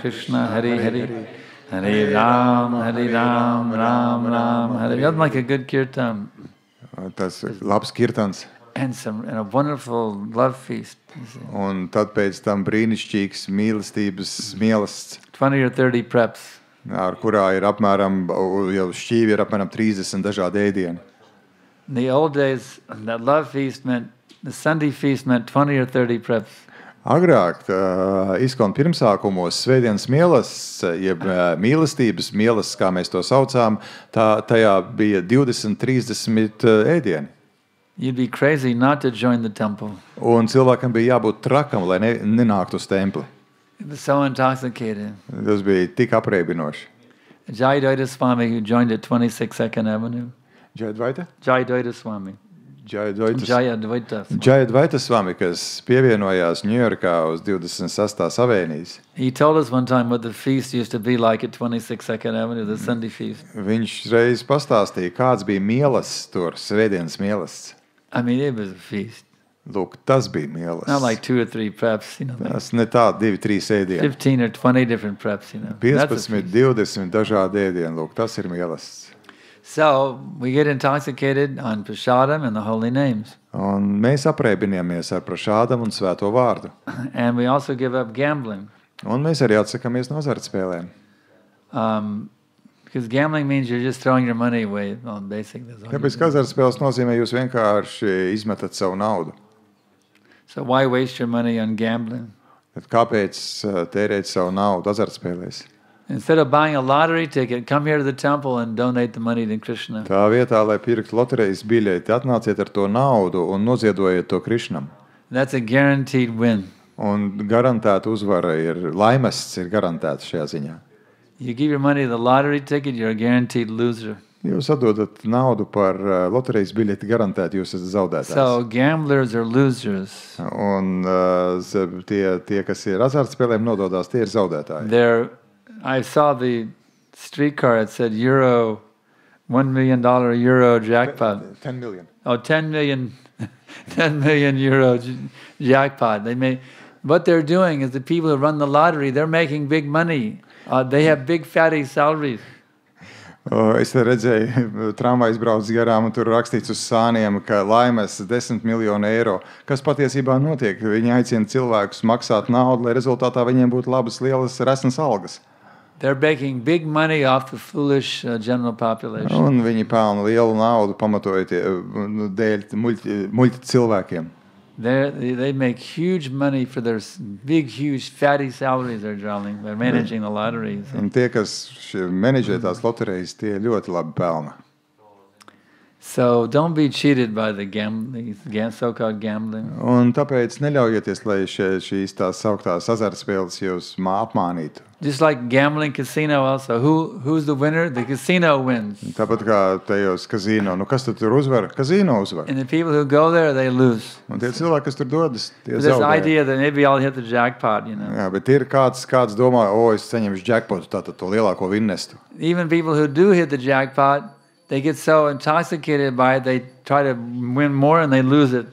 Krishna, Hare Hare. Hare Ram, Ram Ram, Hare. That's like a good kirtan. Tas ir labs kirtans. And a wonderful love feast. You see. Un tad pēc tam brīnišķīgs mīlestības mielasts, 20 or 30 preps. ar kurā ir apmēram, jau šķīvi ir apmēram 30 dažādi ēdieni. In the old days, that love feast meant, the Sunday feast meant 20 or 30 preps. Agrāk, izkon pirmsākumos, svētdienas mielasts, jeb mīlestības mielasts, kā mēs to saucām, tajā bija 20-30 ēdieni. You'd be crazy not to join the temple. Un cilvēkam bija jābūt trakam, lai nenāktu uz templi. It was so intoxicated. Tas bija tik apreibinoši. Jayadvaita Swami, who joined at 26 Second Avenue. Jayadvaita? Jayadvaita Swami. Jayadvaita Swami, kas pievienojās Ņujorkā uz 26. avēnijas. He told us one time what the feast used to be like at 26 Second Avenue, the Sunday feast. Viņš reiz pastāstīja, kāds bija mielasts tur, svētdienas mielasts. I mean, it was a feast. Lūk, tas bija mielasts. Not like 2 or 3 preps, you know. Like Tas ne tā 2-3 ēdieni. 15 or 20 different preps, you know. That's a 15, feast. 20 dažādi ēdieni. Lūk, tas ir mielasts. So we get intoxicated on prasadam and the holy names. Un mēs apreibināmies ar prašādam un svēto vārdu. And we also give up gambling. Un mēs arī atsakamies no azartspēlēm. Because gambling means you're just throwing your money away on basic. That's all you Tāpēc, do. ka azartspēles nozīmē, jūs vienkārši izmetat savu naudu. So why waste your money on gambling? Tad kāpēc tērēt savu naudu azartspēlēs? Instead of buying a lottery ticket, come here to the temple and donate the money to Krishna. Tā vietā, lai pirktu loterejas biļeti, atnāciet ar to naudu un noziedojiet to Krišnam. That's a guaranteed win. Un garantēta uzvara ir, laimests ir garantēts šajā ziņā. You give your money to the lottery ticket, you're a guaranteed loser. Jūs atdodat naudu par loterejas biļeti, garantēti jūs esat zaudētājs. So gamblers are losers. Un tie, kas ir azartspēlēm nododās, tie ir zaudētāji. I saw the streetcar, it said $1 million euro jackpot. 10 million. Oh, 10 million euro jackpot. What they're doing is the people who run the lottery, they're making big money. They have big fatty salaries. Es redzēju, tramvajs brauc garām un tur rakstīts uz sāniem, ka laimes 10 miljonu eiro. Kas patiesībā notiek? Viņi aicina cilvēkus maksāt naudu, lai rezultātā viņiem būtu labas, lielas, resnas algas. They're making big money off the foolish general population. Un viņi pelna lielu naudu pamatojot dēļ muļķi cilvēkiem. They make huge money for their big, huge, fatty salaries they're drawing. They're managing the lotteries. Un tie, kas menedžē tās loterijas, tie ļoti labi pelna. So don't be cheated by the so-called gambling. Un tāpēc neļaujieties, lai šīs tās sauktās azartspēles jūs apmānītu. Just like gambling casino also. Who's the winner? The casino wins. Tāpat kā tajos kazino. Nu, kas tur uzvar? Kazino uzvar. And the people who go there, they lose. Un tie cilvēki, kas tur dodas, tie This zaudē. idea that maybe I'll hit the jackpot, you know. Jā, bet ir kāds domā, es saņemšu jackpotu, tātad to lielāko vinnestu. Even people who do hit the jackpot, they get so intoxicated by it, they try to win more and they lose it.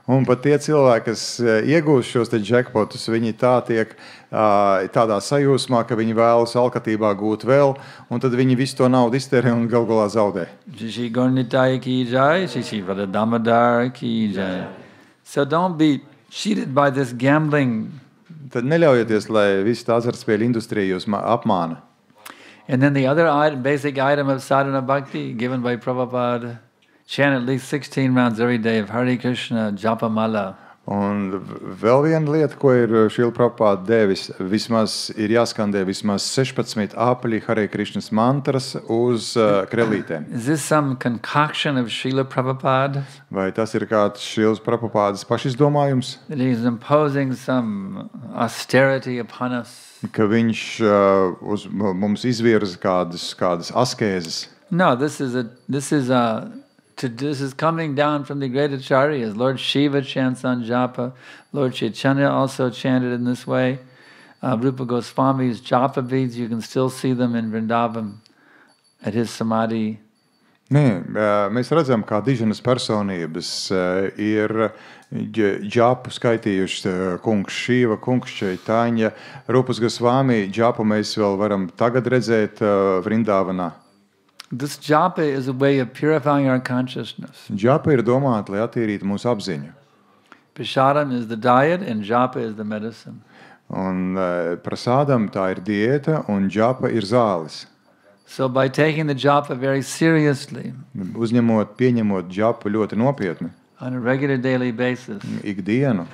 Un pat tie cilvēki, kas iegūst šos te jackpotus, viņi tā tiek tādā sajūsmā, ka viņi vēlas alkatībā gūt vēl, un tad viņi visu to naudu iztērē un gal galā zaudē. So don't be cheated by this gambling. Tad neļaujieties, lai visi tā azartspēļu industrija jūs apmāna. And then the other basic item of sadhana bhakti given by Prabhupada, chant at least 16 rounds every day of Hare Krishna japa mala. Un vēl viena lieta, ko ir Šrila Prabhupāda devis, vismaz ir jāskandē vismaz 16 apaļi Hare Krishnas mantras uz krelītēm. Is this some concoction of Srila Prabhupada? Vai tas ir kāds Šrilas Prabhupādas pašizdomājums? That he's imposing some austerity upon us? Ka viņš uz mums izvirza kādas askēzes. No, this is coming down from the great acharyas. Lord Shiva chants on japa. Lord Chaitanya also chanted in this way. Rupa Goswami's japa beads, you can still see them in Vrindavan at his samadhi. Nē, mēs redzam, kā diženas personības ir džapu skaitījuši kungs Šiva, kungs Čaitaņa, Rupas Gosvami džapu mēs vēl varam tagad redzēt Vrindavanā. This japa is a way of purifying our consciousness. Džapa ir domāta, lai attīrītu mūsu apziņu. Prasadam is the diet and japa is the medicine. Un prasādam tā ir diēta un džapa ir zāles. So by taking the japa very seriously, Pieņemot džapu ļoti nopietni, on a regular daily basis, ikdienu,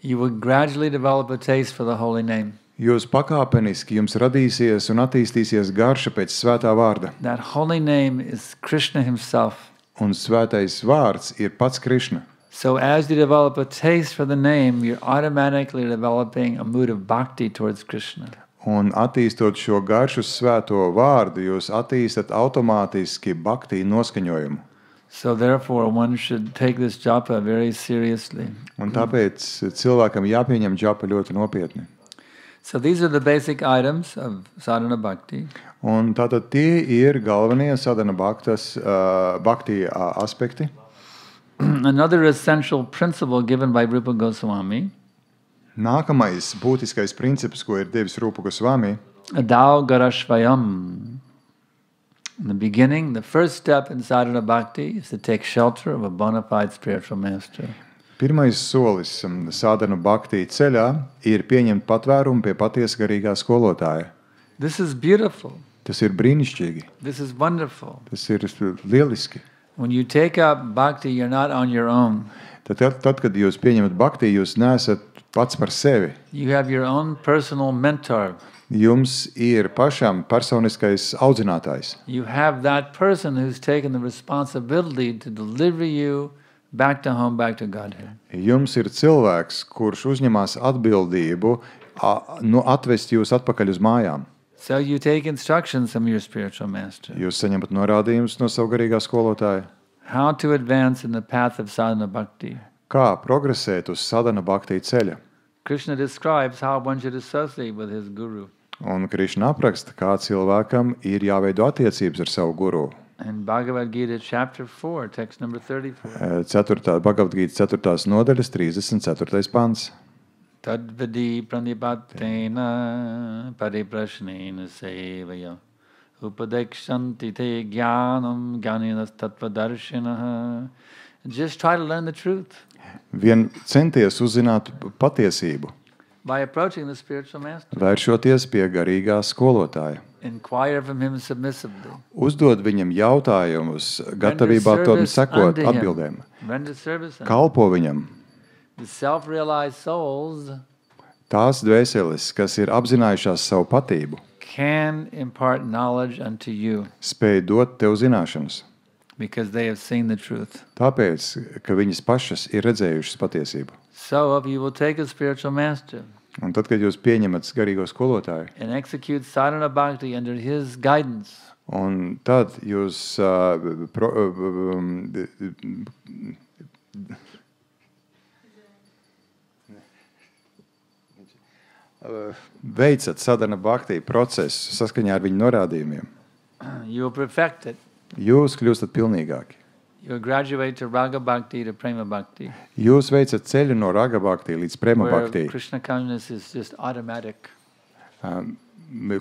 you will gradually develop a taste for the holy name. Jūs pakāpeniski jums radīsies un attīstīsies garša pēc svētā vārda. That holy name is Krishna himself. Un svētais vārds ir pats Krišna. So as you develop a taste for the name, you're automatically developing a mood of bhakti towards Krishna. Un attīstot šo garšu svēto vārdu, jūs attīstat automātiski bhakti noskaņojumu. So therefore one should take this japa very seriously. Un tāpēc cilvēkam jāpieņem džapa ļoti nopietni. So these are the basic items of sadhana bhakti. Un tātad tie ir galvenie sadhana bhakti aspekti. Another essential principle given by Rupa Goswami. Nākamais būtiskais princips, ko ir devis Rupa Gosvami, Adau Garashvayam. In the beginning, the first step in sadhana bhakti is to take shelter of a bona fide spiritual master. Pirmais solis sadhana bhakti ceļā ir pieņemt patvērumu pie patiesa garīgā skolotāja. This is beautiful. Tas ir brīnišķīgi. This is wonderful. Tas ir lieliski. When you take up bhakti, you're not on your own. Tad, kad jūs pieņemat bhakti, jūs neesat pats par sevi. You have your own personal mentor. Jums ir pašam personiskais audzinātājs. You have that person who's taken the responsibility to deliver you back to home, back to Godhead. Jums ir cilvēks, kurš uzņemās atbildību atvest jūs atpakaļ uz mājām. So you take instructions from your spiritual master. Jūs saņemat norādījumus no savu garīgā skolotāja. How to advance in the path of sadhana bhakti. Kā progresēt uz sadhana bhakti ceļa. Krishna describes how one should associate with his guru. Un Krišna apraksta, kā cilvēkam ir jāveido attiecības ar savu guru. In Bhagavad Gita chapter 4, text number 34. Bhagavad Gita 4. nodaļas 34. pants. Tadvadi pranipattena pariprashnena sevaya upadekshanti te jnanam jnaninas tattvadarshinaha. Just try to learn the truth. Vien centies uzzināt patiesību. By approaching the spiritual master. Vēršoties pie garīgā skolotāja. Inquire from him submissively. Uzdod viņam jautājumus, gatavībā tom sekot atbildēm. Render service. Kalpo viņam. the self-realized souls tās dvēseles, kas ir apzinājušās savu patību, can impart knowledge unto you spēj dot tev zināšanas. because they have seen the truth. Tāpēc, ka viņas pašas ir redzējušas patiesību. So if you will take a spiritual master Un tad, kad jūs pieņemat garīgo skolotāju, and execute sadhana bhakti under his guidance, un tad jūs veicat sadhana bhakti procesu saskaņā ar viņu norādījumiem, you will perfect it. jūs kļūstat pilnīgāki. You will graduate to raga bhakti to prema bhakti, Jūs veicat ceļu no raga bhakti līdz prema where bhakti, Krishna consciousness is just automatic.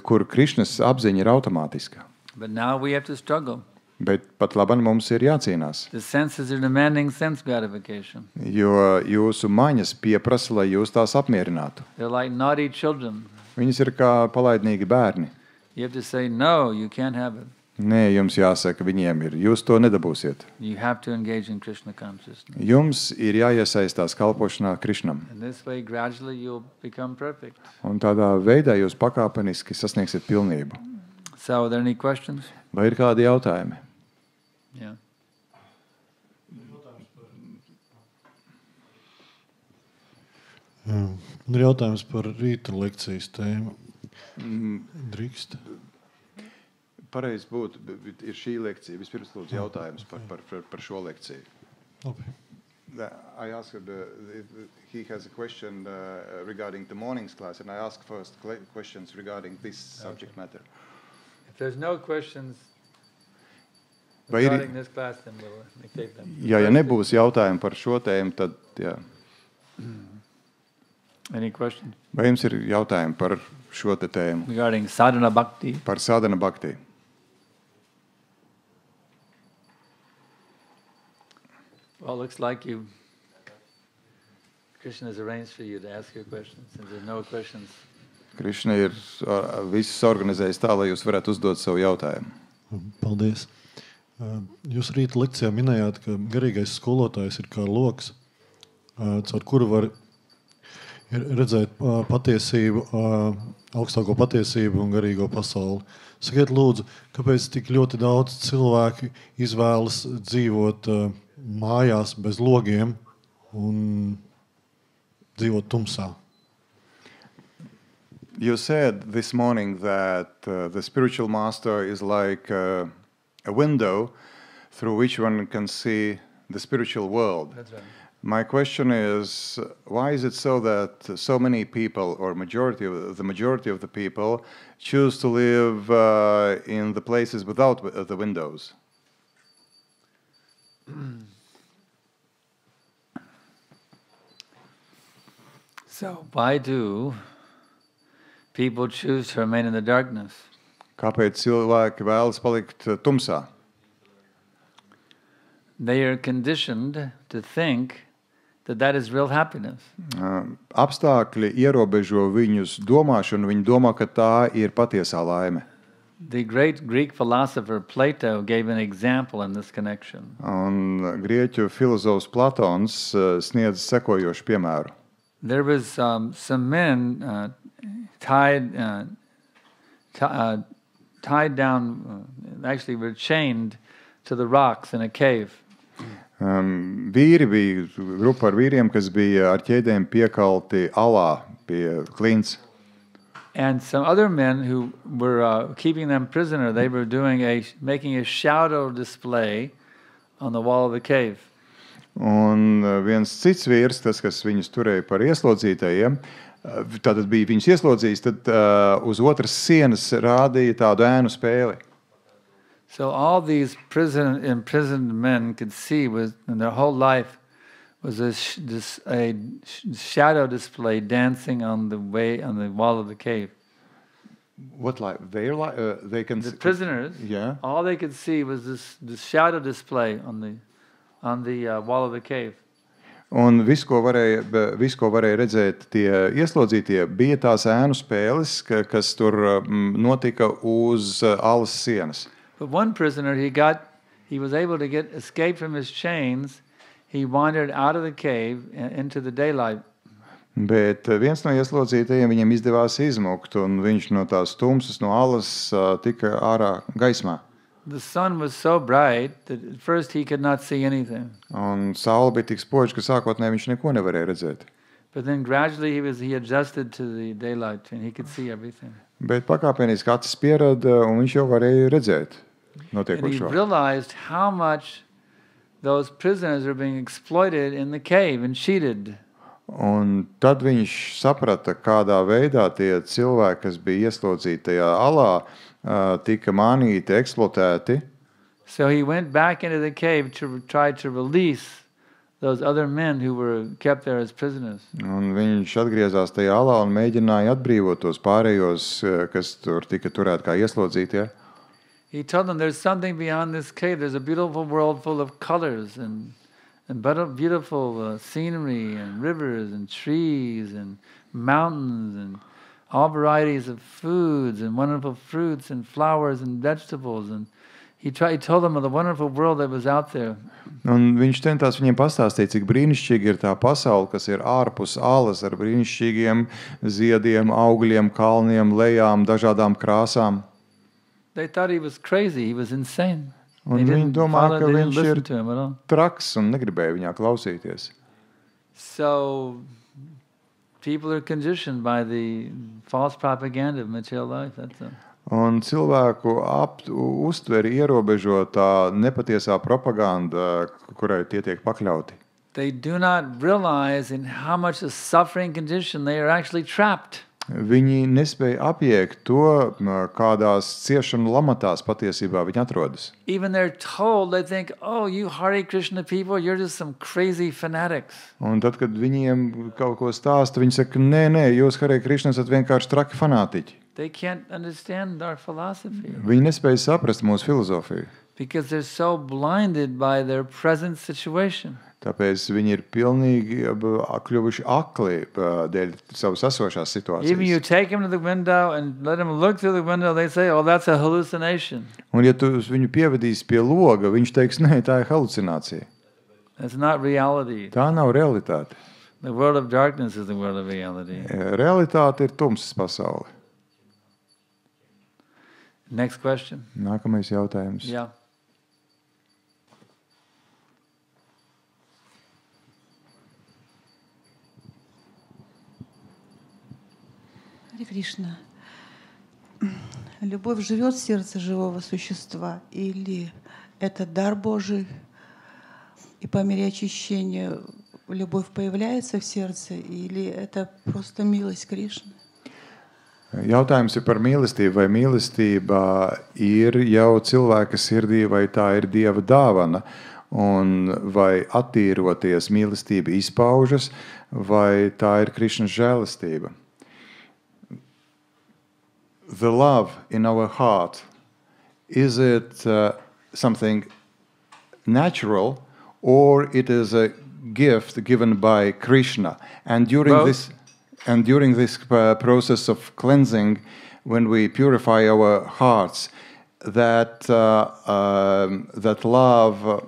kur Krišnas apziņa ir automātiska. But now we have to struggle. Bet pat labam mums ir jācīnās, The senses are demanding sense gratification. jo jūsu maņas pieprasa, lai jūs tās apmierinātu. They're like naughty children. Viņas ir kā palaidnīgi bērni. You have to say, no, you can't have it. Nē, jums jāsaka viņiem ir, jūs to nedabūsiet. You have to engage in Krishna consciousness. Jums ir jāiesaistās kalpošanā Krišnam. And this way, gradually, you'll become perfect. Un tādā veidā jūs pakāpeniski sasniegsiet pilnību. So, are there any questions? Vai ir kādi jautājumi? Yeah. Man ir jautājums par rīta lekcijas tēmu. Drīkst? Pareizi būtu, ir šī lekcija. Vispirms lūdzu jautājums par šo lekciju. Labi. I asked, he has a question regarding the morning's class, and I asked first questions regarding this subject matter. If there's no questions Vai ir, regarding this class, then we'll take them. ja nebūs jautājumi par šo tēmu, tad jā. Any questions Vai jums ir jautājumi par šo te tēmu? regarding sadhana bhakti? Par sadhana bhakti. Well, it looks like Krishna has arranged for you to ask your questions. Since there's no questions, Krišna ir visus organizējis tā, lai jūs varētu uzdot savu jautājumu. Paldies. Jūs rīta lekcijā minējāt, ka garīgais skolotājs ir kā loks, caur kuru var redzēt patiesību, augstāko patiesību un garīgo pasauli. Sakiet lūdzu, kāpēc tik ļoti daudz cilvēki izvēlas dzīvot mājās bez logiem un dzīvot tumsā? You said this morning that the spiritual master is like a window through which one can see the spiritual world. that's right. My question is, why is it so that so many people, or the majority of the people, choose to live in the places without the windows? So, why do people choose to remain in the darkness? Kāpēc cilvēki vēlas palikt tumsā? They are conditioned to think that that is real happiness. Apstākļi ierobežo viņus domāšanu, viņi domā, ka tā ir patiesā laime. The great Greek philosopher Plato gave an example in this connection. Un grieķu filozofs Platons sniedz sekojošu piemēru. There was some men tied down, actually were chained to the rocks in a cave. Vīri bija grupa ar vīriem, kas bija ar ķēdēm piekalti alā pie klints. And some other men who were keeping them prisoner, they were making a shadow display on the wall of the cave. Un viens cits vīrs, tas, kas viņus turēja par ieslodzītajiem, tātad bija viņus ieslodzījis, tad uz otras sienas rādīja tādu ēnu spēli. So all these imprisoned men could see in their whole life was a shadow display dancing on the wall of the cave. What like they can The prisoners, yeah. all they could see was this shadow display on the wall of the cave. Un viss, ko varēja redzēt tie ieslodzītie, bija tās ēnu spēles, kas tur notika uz alas sienas. But one prisoner, he was able to escape from his chains. he wandered out of the cave into the daylight. Bet viens no ieslodzītajiem viņam izdevās izmukt, un viņš no tās tumsas, no alas tika ārā gaismā. The sun was so bright that at first he could not see anything. Un saule bija tik spoža, ka sākotnēji viņš neko nevarēja redzēt. But then gradually he adjusted to the daylight and he could see everything. Bet pakāpeniski acis pierada, un viņš jau varēja redzēt And he notiekošo. realized how much those prisoners were being exploited in the cave and cheated. Un tad viņš saprata, kādā veidā tie cilvēki, kas bija ieslodzīti tajā alā, tika mānīti, eksploatēti. So he went back into the cave to try to release those other men who were kept there as prisoners. Un viņš atgriezās tajā alā un mēģināja atbrīvot tos pārējos, kas tur tika turēti kā ieslodzītie. He told them there's something beyond this cave. There's a beautiful world full of colors and beautiful scenery and rivers and trees and mountains and all varieties of foods and wonderful fruits and flowers and vegetables. And he told them of the wonderful world that was out there. Un viņš centās viņiem pastāstīt, cik brīnišķīgi ir tā pasaule, kas ir ārpus alas ar brīnišķīgiem ziediem, augļiem, kalniem, lejām, dažādām krāsām. They thought he was crazy. He was insane. Un They viņi didn't domāja, ka viņš listen ir to him at all. traks un negribēja viņā klausīties. So people are conditioned by the false propaganda of material life. That's all. Un cilvēku uztveri ierobežo tā nepatiesā propaganda, kurai tie tiek pakļauti. They do not realize in how much a suffering condition they are actually trapped. Viņi nespēja apiekt to, kādās ciešanu lamatās patiesībā viņi atrodas. Even they're told, they think, oh, you Hare Krishna people, you're just some crazy fanatics. Un tad, kad viņiem kaut ko stāsta, viņi saka, nē, jūs Hare Krishna esat vienkārši traki fanātiķi. They can't understand our philosophy Viņi nespēja saprast mūsu filozofiju. because they're so blinded by their present situation. Tāpēc viņi ir pilnīgi kļuvuši akli dēļ savas esošās Even you situācijas. take them to the window and let them look through the window, they say, oh, that's a hallucination. Un ja tu viņu pievedīsi pie loga, viņš teiks, nē, tā ir halucinācija. That's not reality. Tā nav realitāte. The world of darkness is the world of reality. Realitāte ir tumsas pasaule. Next question. Nākamais jautājums. Yeah. Харе Кришна. Любовь живет в сердце живого существа, или это дар Божий, и по мере очищения любовь появляется в сердце, или это просто милость Кришны? Jautājums ir par mīlestību, vai mīlestība ir jau cilvēka sirdī, vai tā ir Dieva dāvana, un vai attīroties mīlestība izpaužas, vai tā ir Krišnas žēlastība. The love in our heart, is it something natural, or it is a gift given by Krishna? And during Both. this process of cleansing, when we purify our hearts, that love,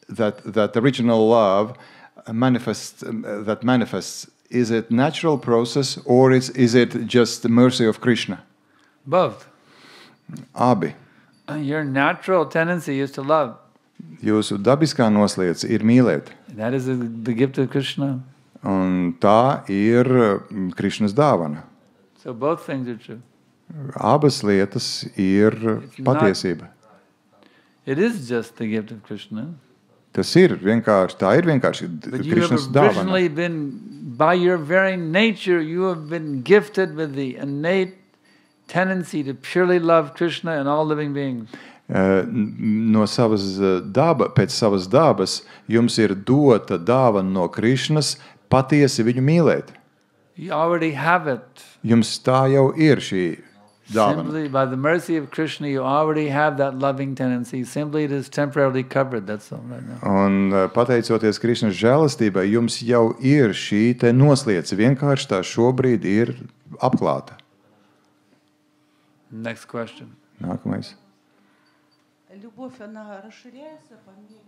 that original love manifests. Is it natural process, or is it just the mercy of Krishna? Both. Abi. Your natural tendency is to love. Jūsu dabiskā nosliece ir mīlēt, That is the gift of Krishna. un tā ir Krišnas dāvana. So both things are true. Abas lietas ir not- patiesība. It is just the gift of Krishna. Tas ir vienkārši, tā ir vienkārši But you have Krišnas dāvana. originally been, by your very nature, you have been gifted with the innate tendency to purely love Krishna and all living beings. No savas pēc savas dabas jums ir dota dāvana no Krišnas patiesi viņu mīlēt. You already have it. Jums tā jau ir šī dāvana. Simply by the mercy of Krishna, you already have that loving tendency. Simply it is temporarily covered. That's all right now. Un pateicoties Krišnas žēlastībai, jums jau ir šī te nosliece. Vienkārši tā šobrīd ir apklāta. Next question. Nākamais. Любовь, она расширяется по мере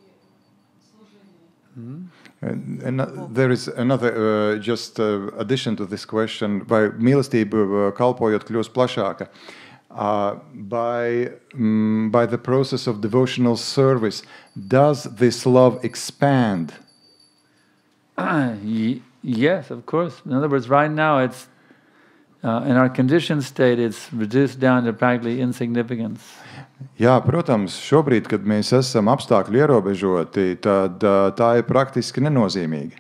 служения? And there is another just addition to this question. Vai mīlestība kalpojot kļūst plašāka? By the process of devotional service, does this love expand? Yes, of course. In other words, right now it's in our conditioned state, it's reduced down to practically insignificance. Jā, protams, šobrīd, kad mēs esam apstākļu ierobežoti, tad tā ir praktiski nenozīmīga.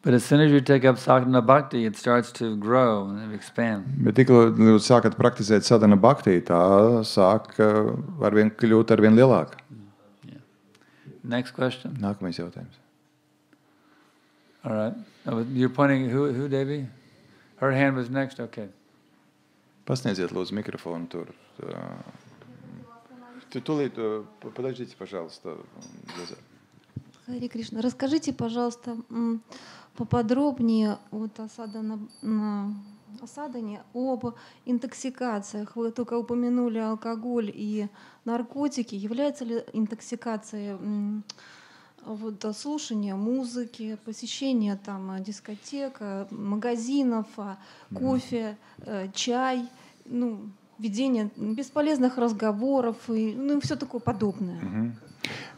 But as soon as you take up sadhana bhakti, it starts to grow and expand. Bet tikko jūs sākat praktizēt sadhana bhakti, tā sāk kļūt arvien lielāka. Yeah. Next question. Nākamais jautājums. All right. You're pointing, who, Devi? Her hand was next, okay. Pasniedziet, lūdzu, mikrofonu tur. Тулит, подождите, пожалуйста. Харе Кришна, расскажите, пожалуйста, поподробнее вот о садхане, об интоксикациях. Вы только упомянули алкоголь и наркотики. Является ли интоксикация вот, слушание музыки, посещение там, дискотек, магазинов, кофе, чай, ведение бесполезных разговоров и все такое подобное.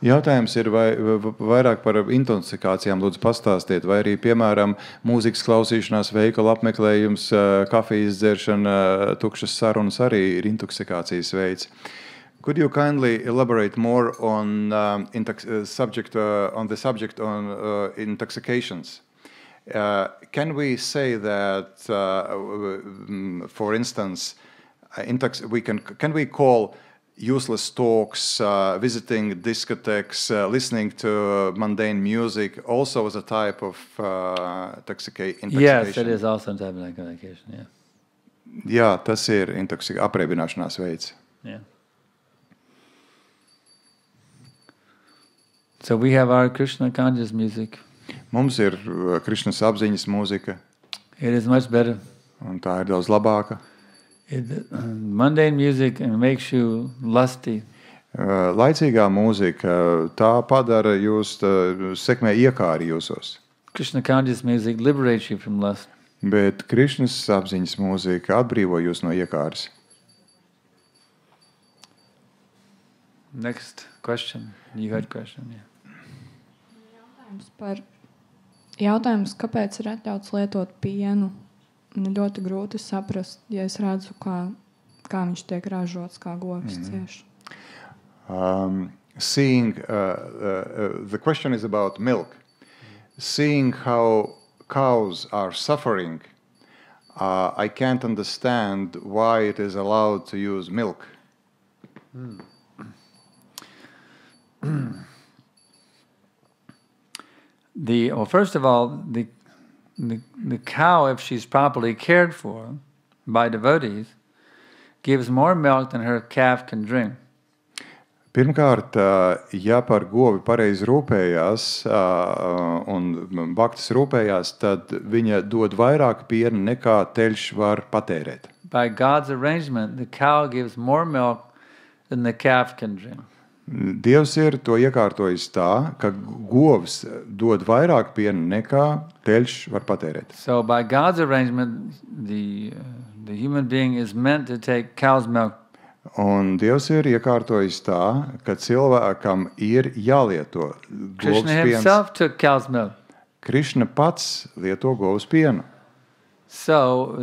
Jautājums ir, vai vairāk par intoxikācijām lūdzu pastāstiet, vai arī, piemēram, mūzikas klausīšanās, veikala apmeklējums, kafijas dzeršana, tukšas sarunas arī ir intoxikācijas veids. Could you kindly elaborate more on the subject on intoxications? Can we say that, for instance, can we call useless talks, visiting discotheques, listening to mundane music also as a type of intoxication? Yes, it is also a type of intoxication, yeah. Jā, tas ir apreibināšanās veids. Yeah. So we have our Krishna conscious music. Mums ir Krišnas apziņas mūzika. It is much better. Un tā ir daudz labāka. Mundane music makes you lusty. Laicīgā mūzika tā padara jūs, sekmē iekāri jūsos. Krishna conscious music liberates you from lust. Bet Krišnas apziņas mūzika atbrīvo jūs no iekāres. Next question. You had a question, yeah. Jautājums, kāpēc ir atļauts lietot pienu? Ļoti grūti saprast, ja es redzu, kā viņš tiek ražots, kā govs cieš. The question is about milk. Seeing how cows are suffering, I can't understand why it is allowed to use milk. First of all, the cow, if she's properly cared for by devotees, gives more milk than her calf can drink. Pirmkārt, ja par govi pareizi rūpējās un bhaktis rūpējās, tad viņa dod vairāk piena nekā teļš var patērēt. By God's arrangement, the cow gives more milk than the calf can drink. Dievs ir to iekārtojis tā, ka govs dod vairāk piena nekā teļš var patērēt. So by God's arrangement, the human being is meant to take cow's milk. Un Dievs ir iekārtojis tā, ka cilvēkam ir jālieto govs Krishna piens. himself took cow's milk. Krišna pats lieto govs pienu. So,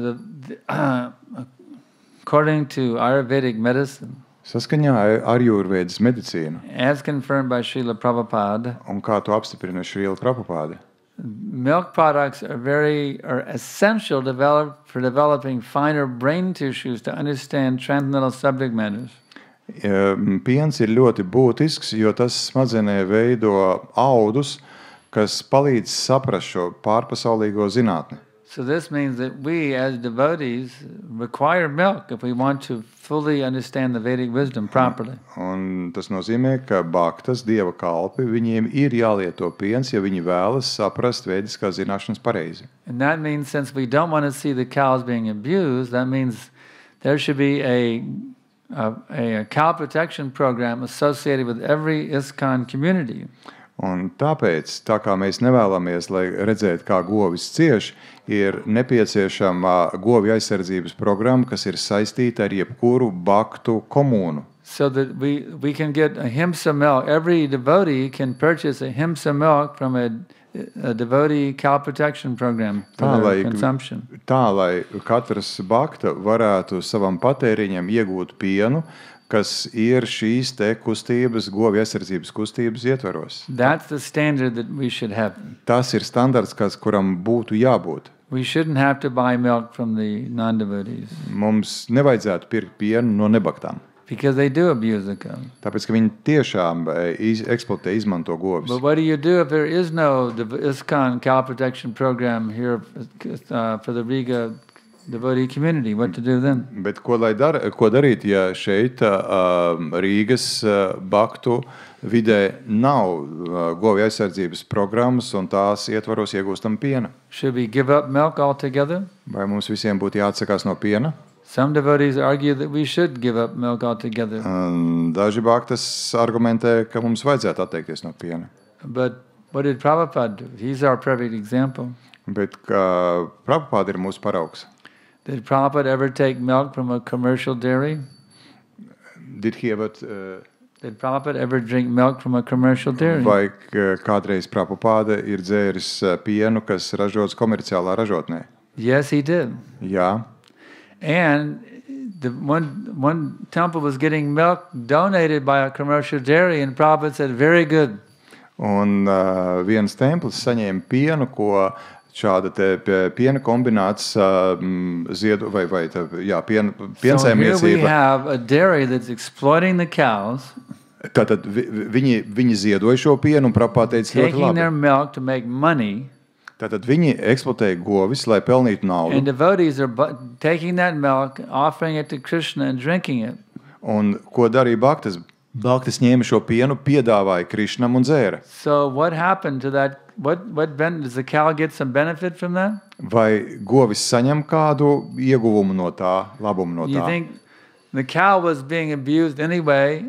according to Ayurvedic medicine, Saskaņā ar Ajurvēdas medicīnu, as confirmed by Srila Prabhupada, un kā to apstiprina Srila Prabhupada, milk products are essential for developing finer brain tissues to understand transcendental subject matters. Piens ir ļoti būtisks, jo tas smadzenē veido audus, kas palīdz saprast šo pārpasaulīgo zinātni. So this means that we as devotees require milk if we want to fully understand the Vedic wisdom properly. Un tas nozīmē, ka bhaktas, dieva kalpi, viņiem ir jālieto piens, ja viņi vēlas saprast vediskās zināšanas pareizi. And that means since we don't want to see the cows being abused, that means there should be a cow protection program associated with every ISKCON community. Un tāpēc, tā kā mēs nevēlamies, lai redzētu, kā govis cieš, ir nepieciešama govju aizsardzības programma, kas ir saistīta ar jebkuru baktu komūnu. So that we can get a himsa milk. Every devotee can purchase a himsa milk from a devotee cow protection program for their consumption. Tā, lai katrs bakta varētu savam patēriņam iegūt pienu, kas ir šīs te kustības, govju aizsardzības kustības ietveros. That's the standard that we should have. Tas ir standarts, kuram būtu jābūt. We shouldn't have to buy milk from the non-devotees. Mums nevajadzētu pirkt pienu no nebaktām. Because they do abuse the cow. Tāpēc, ka viņi tiešām eksploatē, izmanto govis. But what do you do if there is no ISKCON cow protection program here for the Riga devotee community? What to do then? Bet ko darīt, ja šeit Rīgas baktu vidē nav govju aizsardzības programmas un tās ietvaros iegūstam piena? Should we give up milk altogether? Vai mums visiem būtu jāatsakās no piena? Some devotees argue that we should give up milk altogether. Daži baktas argumentē, ka mums vajadzētu atteikties no piena. But what did Prabhupada do? He's our perfect example. Bet Prabhupada ir mūsu paraugs. Did Prabhupada ever take milk from a commercial dairy? Did he ever... Did Prabhupada ever drink milk from a commercial dairy? Vai kādreiz Prabhupada ir dzēris pienu, kas ražots komerciālā ražotnē? Yes, he did. Jā. And the one temple was getting milk donated by a commercial dairy, and Prabhupada said, very good. Un viens templis saņēma pienu, ko šāda te piena kombināts ziedu vai piensaimniecība. So here we have a dairy that's exploiting the cows. Tātad viņi ziedoja šo pienu un Prabhupada teica ļoti labi. Taking their milk to make money. Tātad viņi eksploatēja govis, lai pelnītu naudu. And devotees are taking that milk, offering it to Krishna and drinking it. Un ko darīja baktas? Baktas ņēma šo pienu, piedāvāja Krišnam un dzēra. So what happened to that? Does the cow get some benefit from that? Vai govis saņem kādu ieguvumu no tā, labumu no tā? You think the cow was being abused anyway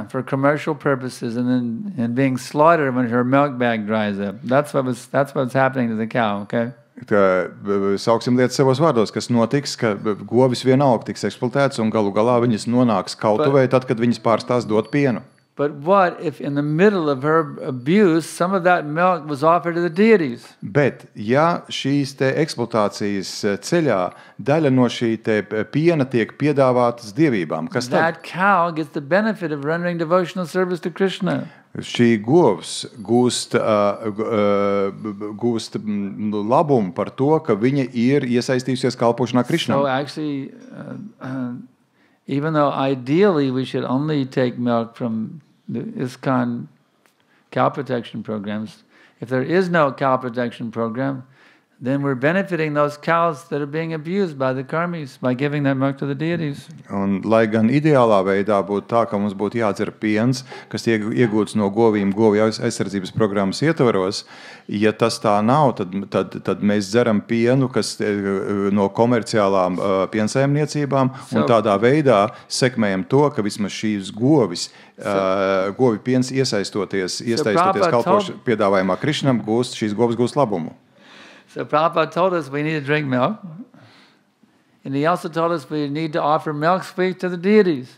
for commercial purposes and being slaughtered when her milk bag dries up. That's what's happening to the cow, okay? Sauksim lietas savos vārdos, kas notiks, ka govis vienalga tiks eksploatēts un galu galā viņas nonāks kautuvē tad, kad viņas pārstās dot pienu. But what if in the middle of her abuse some of that milk was offered to the deities? Bet, ja šīs te eksploatācijas ceļā daļa no šī te piena tiek piedāvātas dievībām, kas tad? That cow gets the benefit of rendering devotional service to Krishna. Šī govs gūst labumu par to, ka viņa ir iesaistījusies kalpošanā Krišnam. So actually, even though ideally we should only take milk from the ISKCON cow protection programs, if there is no cow protection program, then we're benefiting those cows that are being abused by the karmis by giving that milk to the deities. Un, lai gan ideālā veidā būtu tā, ka mums būtu jādzer piens, kas tiek iegūts no govīm govju aizsardzības programmas ietvaros, ja tas tā nav, tad mēs dzeram pienu, kas no komerciālām piensaimniecībām, un tādā veidā sekmējam to, ka vismaz šīs govis, govi piens iesaistoties kalpošanā piedāvājumā Krišnam, šīs govis gūst labumu. So Prabhupada told us we need to drink milk. And he also told us we need to offer milk sweet to the deities.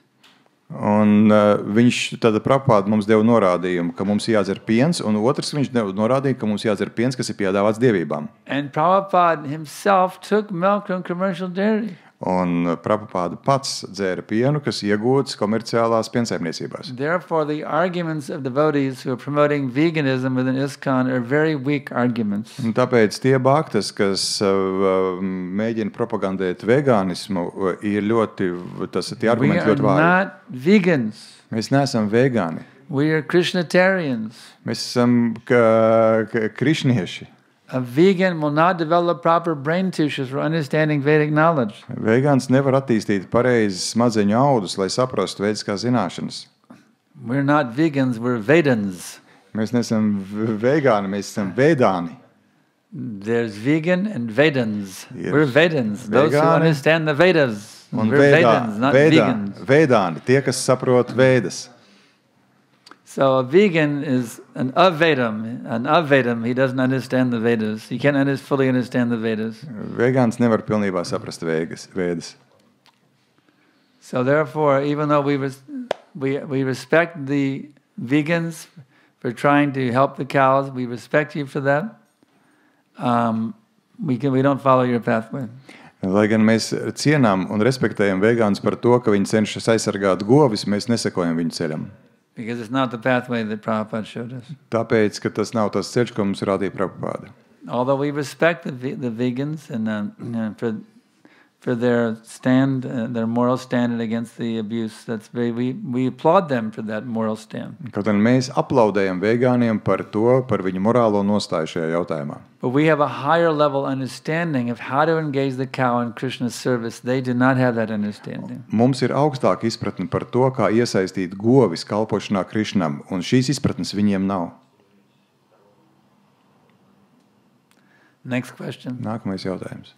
Un viņš tad Prabhupada mums deva norādījumu, ka mums jādzer piens, un otrs viņš norādīja, ka mums jādzer piens, kas ir piedāvāts dievībām. And Prabhupada himself took milk from commercial dairy. Un Prabhupada pats dzēra pienu, kas iegūts komerciālās piensaimniecībās. Therefore, the arguments of devotees who are promoting veganism within ISKCON are very weak arguments. Un tāpēc tie bhaktas, kas mēģina propagandēt vegānismu, ir tie argumenti ļoti vāji. We are not vegans. Mēs neesam vegāni. We are Krishnatarians. Mēs esam krišnieši. A vegan will not develop proper brain tissues for understanding Vedic knowledge. Vegāns nevar attīstīt pareizes smadzeņu audus, lai saprastu vediskās zināšanas. We're not vegans, we're Vedans. Mēs neesam vegāni, mēs esam vedāni. There's vegan and Vedans. Yes. We're Vedans, those who understand the Vedas. Un we're Vedans, not vegans. Vedāni, tie, kas saprot Vedas. So a vegan is an Avedam. He doesn't understand the Vedas. He can't fully understand the Vedas. Vegāns nevar pilnībā saprast Vēdas. So therefore, even though we respect the vegans for trying to help the cows, we respect you for that. We don't follow your pathway. Lai gan mēs cienām un respektējam vegānus par to, ka viņi cenšas aizsargāt govis, mēs nesekojam viņu ceļam. Because it's not the pathway that Prabhupada showed us. Tāpēc, ka tas nav tas ceļš, ko mums rādīja Prabhupada. Although we respect the vegans and for their stand, their moral stand against the abuse, we applaud them for that moral stand. Kaut gan mēs aplaudējam vegāniem par viņu morālo nostāju šajā jautājumā. But we have a higher level understanding of how to engage the cow in Krishna's service. They do not have that understanding. Mums ir augstāka izpratne par to, kā iesaistīt govis kalpošanā Krišnam, un šīs izpratnes viņiem nav. Next question. Nākamais jautājums.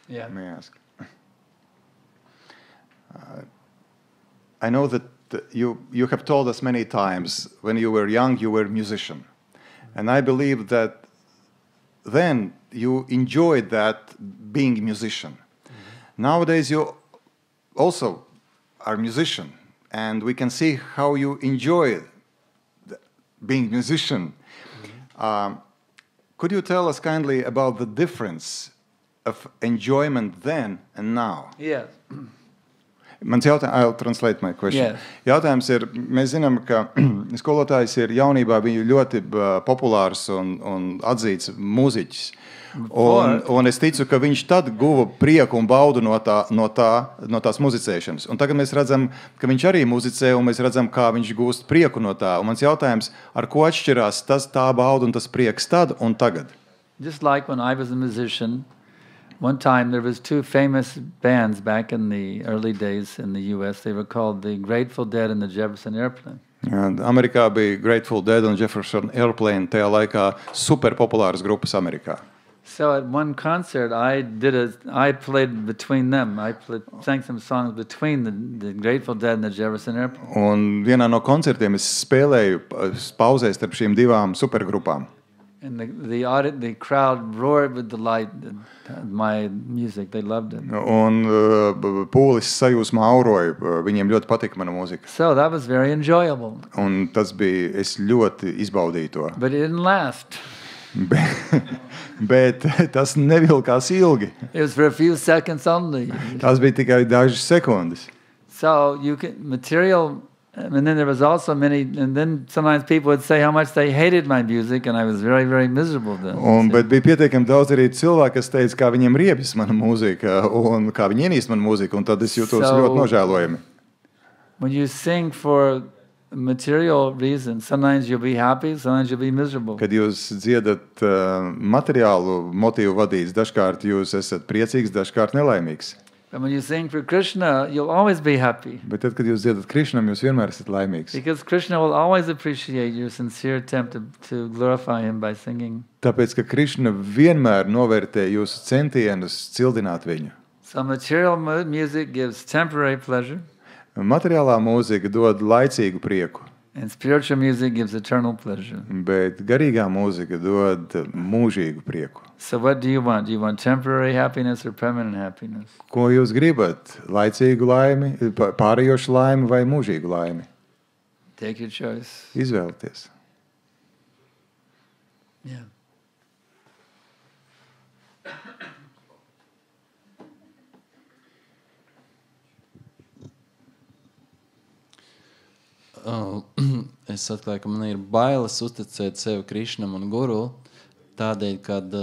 Yeah. May I ask? I know that you have told us many times when you were young you were a musician. And I believe that then you enjoyed that being a musician. Mm-hmm. Nowadays you also are a musician and we can see how you enjoy being a musician. Mm-hmm. Could you tell us kindly about the difference of enjoyment then and now? Yes. I'll translate my question. Yes. Jautājums ir, mēs zinām, ka skolotājs ir jaunībā bija ļoti populārs un atzīts mūziķis. Un es ticu, ka viņš tad guva prieku un baudu no tās muzicēšanas. Un tagad mēs redzam, ka viņš arī muzicē, un mēs redzam, kā viņš gūst prieku no tā. Un mans jautājums, ar ko atšķirās tā bauda un tas prieks tad un tagad? Just like when I was a musician, one time there was two famous bands back in the early days in the U.S. They were called the Grateful Dead and the Jefferson Airplane. Amerikā bija Grateful Dead un Jefferson Airplane, tajā laikā super populāras grupas Amerikā. So at one concert, I played between them. Sang some songs between the Grateful Dead and the Jefferson Airplane. Un vienā no koncertiem es spēlēju pauzē starp šīm divām supergrupām. And the crowd roared with delight at my music. They loved it. Un pūlis sajūsmā auroja. Viņiem ļoti patika mana mūzika. So that was very enjoyable. Un tas bija, es ļoti izbaudīju to. But it didn't last. Bet tas nevilkās ilgi. It was for a few seconds only. Tas bija tikai dažas sekundes. So material. And then there was also and then sometimes people would say how much they hated my music, and I was very, very miserable then. Bet bija pietiekami daudz arī cilvēku, kas teica, kā viņiem riebjas mana mūzika, un kā viņi ienīst manu mūziku, un tad es jūtos ļoti nožēlojami. When you sing for material reasons, sometimes you'll be happy, sometimes you'll be miserable. Kad jūs dziedat materiālu motīvu vadīts, dažkārt jūs esat priecīgs, dažkārt nelaimīgs. But when you sing for Krishna, you'll always be happy. Bet tad, kad jūs dziedat Krishnam, jūs vienmēr esat laimīgs. Because Krishna will always appreciate your sincere attempt to glorify him by singing. Tāpēc, ka Krishna vienmēr novērtē jūsu centienus cildināt viņu. So material music gives temporary pleasure. Materiālā mūzika dod laicīgu prieku. And spiritual music gives eternal pleasure. Bet garīgā mūzika dod mūžīgu prieku. So what do you want? Do you want temporary happiness or permanent happiness? Ko jūs gribat? Laicīgu laimi, pārējošu laimi vai mūžīgu laimi? Take your choice. Izvēlieties. Yeah. Es atklāju, ka man ir bailes uzticēt sevi Krišnam un Guru, tādēļ, kad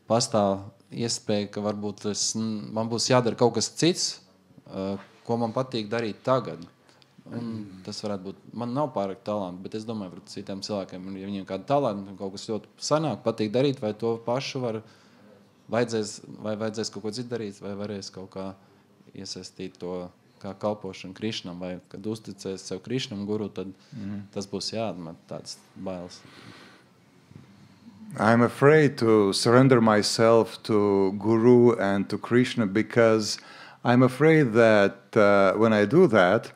pastāv iespēja, ka varbūt man būs jādara kaut kas cits, ko man patīk darīt tagad. Un tas varētu būt, man nav pārāk talanti, bet es domāju par citiem cilvēkiem, ja viņiem kāda talanti, kaut kas ļoti sanāk, patīk darīt, vai to pašu vajadzēs kaut ko citu darīt, vai varēs kaut kā iesaistīt to kā kalpošanu Krišnam, vai kad uzticēs sev Krišnam Guru, tad tas būs jāatmet tāds bailes. I'm afraid to surrender myself to Guru and to Krishna because I'm afraid that when I do that,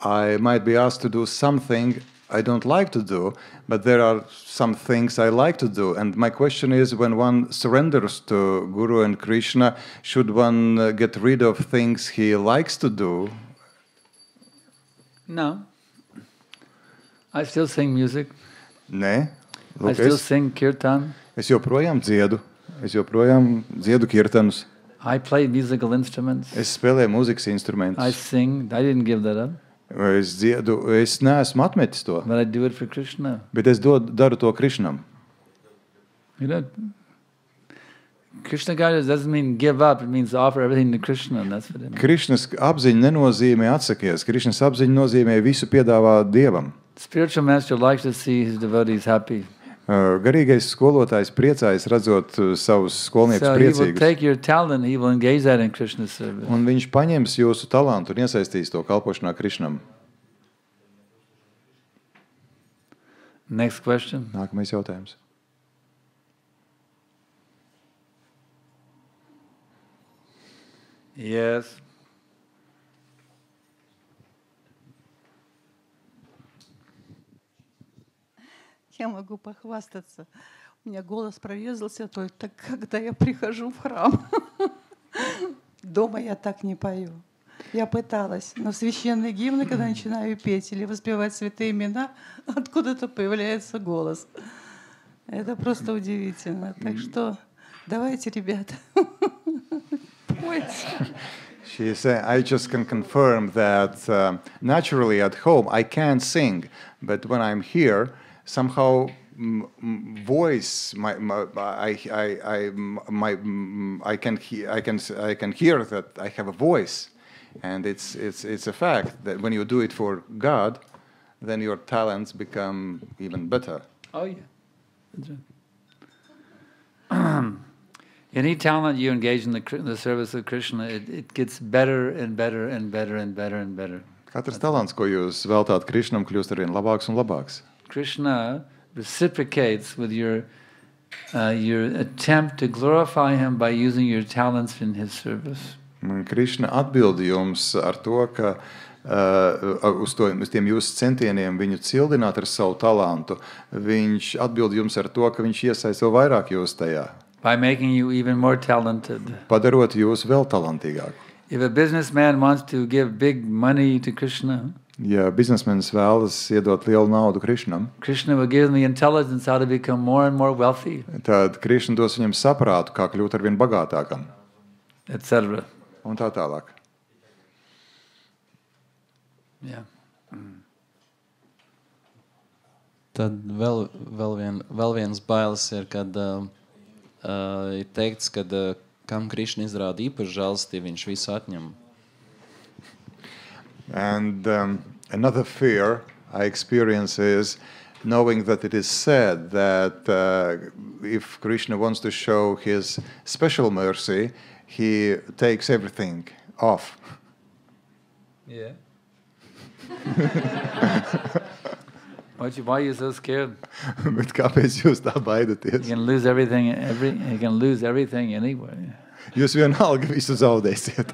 I might be asked to do something I don't like to do, but there are some things I like to do. And my question is, when one surrenders to Guru and Krishna, should one get rid of things he likes to do? No. I still sing music. Nē. I Lūk, still sing kirtan. es joprojām dziedu. Es joprojām dziedu kirtanus. I play musical instruments. Es spēlēju mūzikas I instrumentus. sing. I didn't give that up. Es dziedu. Es neesmu atmetis to, But I do it for Krishna. bet es daru to Krišnam. You know, Krishna guidance doesn't mean give up. It means offer everything to Krishna, and that's what it means. Krišnas apziņa nenozīmē atsakies. Krišnas apziņa nozīmē visu piedāvāt Dievam. Spiritual master likes to see his devotees happy. Garīgais skolotājs priecājas redzot savus skolniekus So he will priecīgus. take your talent, he will engage that in Krishna's service. Un viņš paņems jūsu talantu un iesaistīs to kalpošanā Krišnam. Next question. Nākamais jautājums. Yes. Я могу похвастаться. У меня голос прорезался только когда я прихожу в храм. Дома я так не пою. Я пыталась, но священные гимны, когда начинаю петь или воспевать святые имена, откуда-то появляется голос. Это просто удивительно. Так что давайте, ребята, пойте. She said, I just can confirm that naturally at home I can't sing, but when I'm here, somehow voice, I can hear that I have a voice, and it's a fact that when you do it for God, then your talents become even better. Oh, yeah. That's right. Any talent you engage in the service of Krishna, it gets better and better and better and better and better. Katrs talants, ko jūs veltāt Krišnam, kļūst arvien labāks un labāks. Krishna reciprocates with your attempt to glorify him by using your talents in his service. Krišna atbild jums ar to, ka uz tiem jūsu centieniem viņu cildināt ar savu talantu. Viņš atbild jums ar to, ka viņš iesaista vēl vairāk jūs tajā. By making you even more talented. Padarot jūs vēl talantīgāku. If a businessman wants to give big money to Krishna, ja biznesmenis vēlas iedot lielu naudu Krišnam, Krishna will give him the intelligence how to become more and more wealthy, tad Krišna dos viņam saprātu, kā kļūt arvien bagātākam. etc. Un tā tālāk. Yeah. Tad vēl viens bailes ir, kad ir teikts, ka kam Krišna izrāda īpašu žēlastību, viņš visu atņem. And another fear I experience is knowing that it is said that if Krishna wants to show his special mercy, he takes everything off. Yeah. Why are you so scared? Bet kāpēc jūs tā baidaties? You can lose everything. You can lose everything anyway. Jūs vienalga visu zaudēsiet.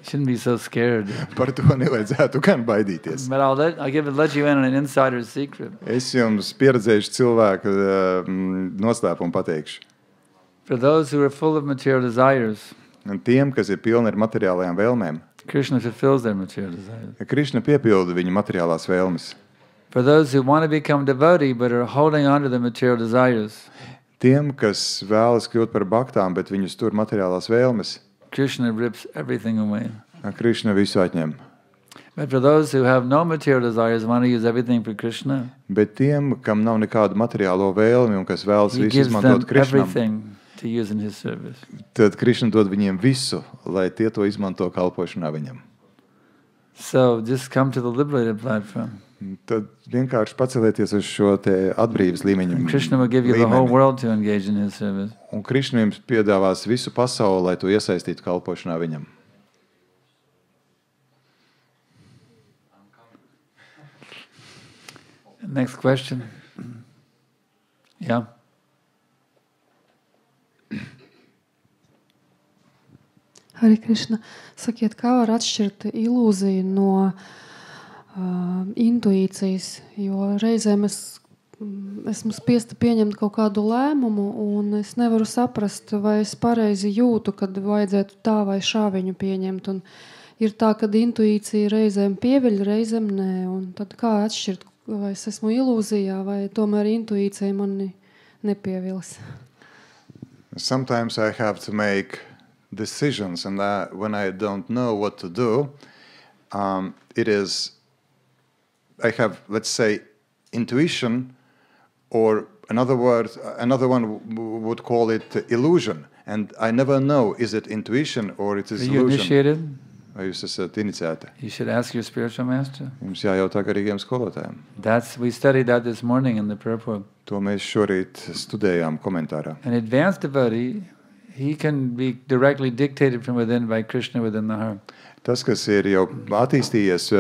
You shouldn't be so scared. Par to nevajadzētu gan baidīties. But I'll let you in on an insider's secret. Es jums pieredzējuši cilvēku noslēpumu pateikšu. For those who are full of material desires, Un tiem, kas ir pilni ar materiālajām vēlmēm, Krishna fulfills their material desires. Krišna piepilda viņu materiālās vēlmes. For those who want to become devotee but are holding on to the material desires, Tiem, kas vēlas kļūt par baktām, bet viņus tur materiālās vēlmes, Krishna rips everything away. Krišna visu atņem. But for those who have no material desires, want to use everything for Krishna, Bet tiem, kam nav nekādu materiālo vēlmi un kas vēlas he visu gives them izmantot Krišnam, everything to use in his service. tad Krišna dod viņiem visu, lai tie to izmanto kalpošanā viņam. So just come to the liberated platform. Tad vienkārši pacelieties uz šo te atbrīves līmeņu. And Krishna will give you the whole world to engage in his service. Un Krišna jums piedāvās visu pasauli, lai to iesaistītu kalpošanā viņam. Next question. Yeah. Hari Krišna, sakiet, kā var atšķirt ilūziju no intuīcijas, jo reizēm esmu spiesta pieņemt kaut kādu lēmumu, un es nevaru saprast, vai es pareizi jūtu, kad vajadzētu tā vai šā viņu pieņemt. Un ir tā, ka intuīcija reizēm pieviļ, reizēm nē. Un tad kā atšķirt, vai es esmu ilūzijā, vai tomēr intuīcija mani nepievils? Sometimes I have to make decisions, and when I don't know what to do, I have, let's say, intuition, or another one would call it illusion, and I never know, is it intuition or it is illusion. Are you initiated? Vai jūs esat iniciēti? You should ask your spiritual master. Jums jājautā garīgiem skolotājiem. We studied that this morning in the prayer book. To mēs šorīt studējām komentārā. An advanced devotee, he can be directly dictated from within by Krishna within the heart. Tas, kas ir jau attīstījies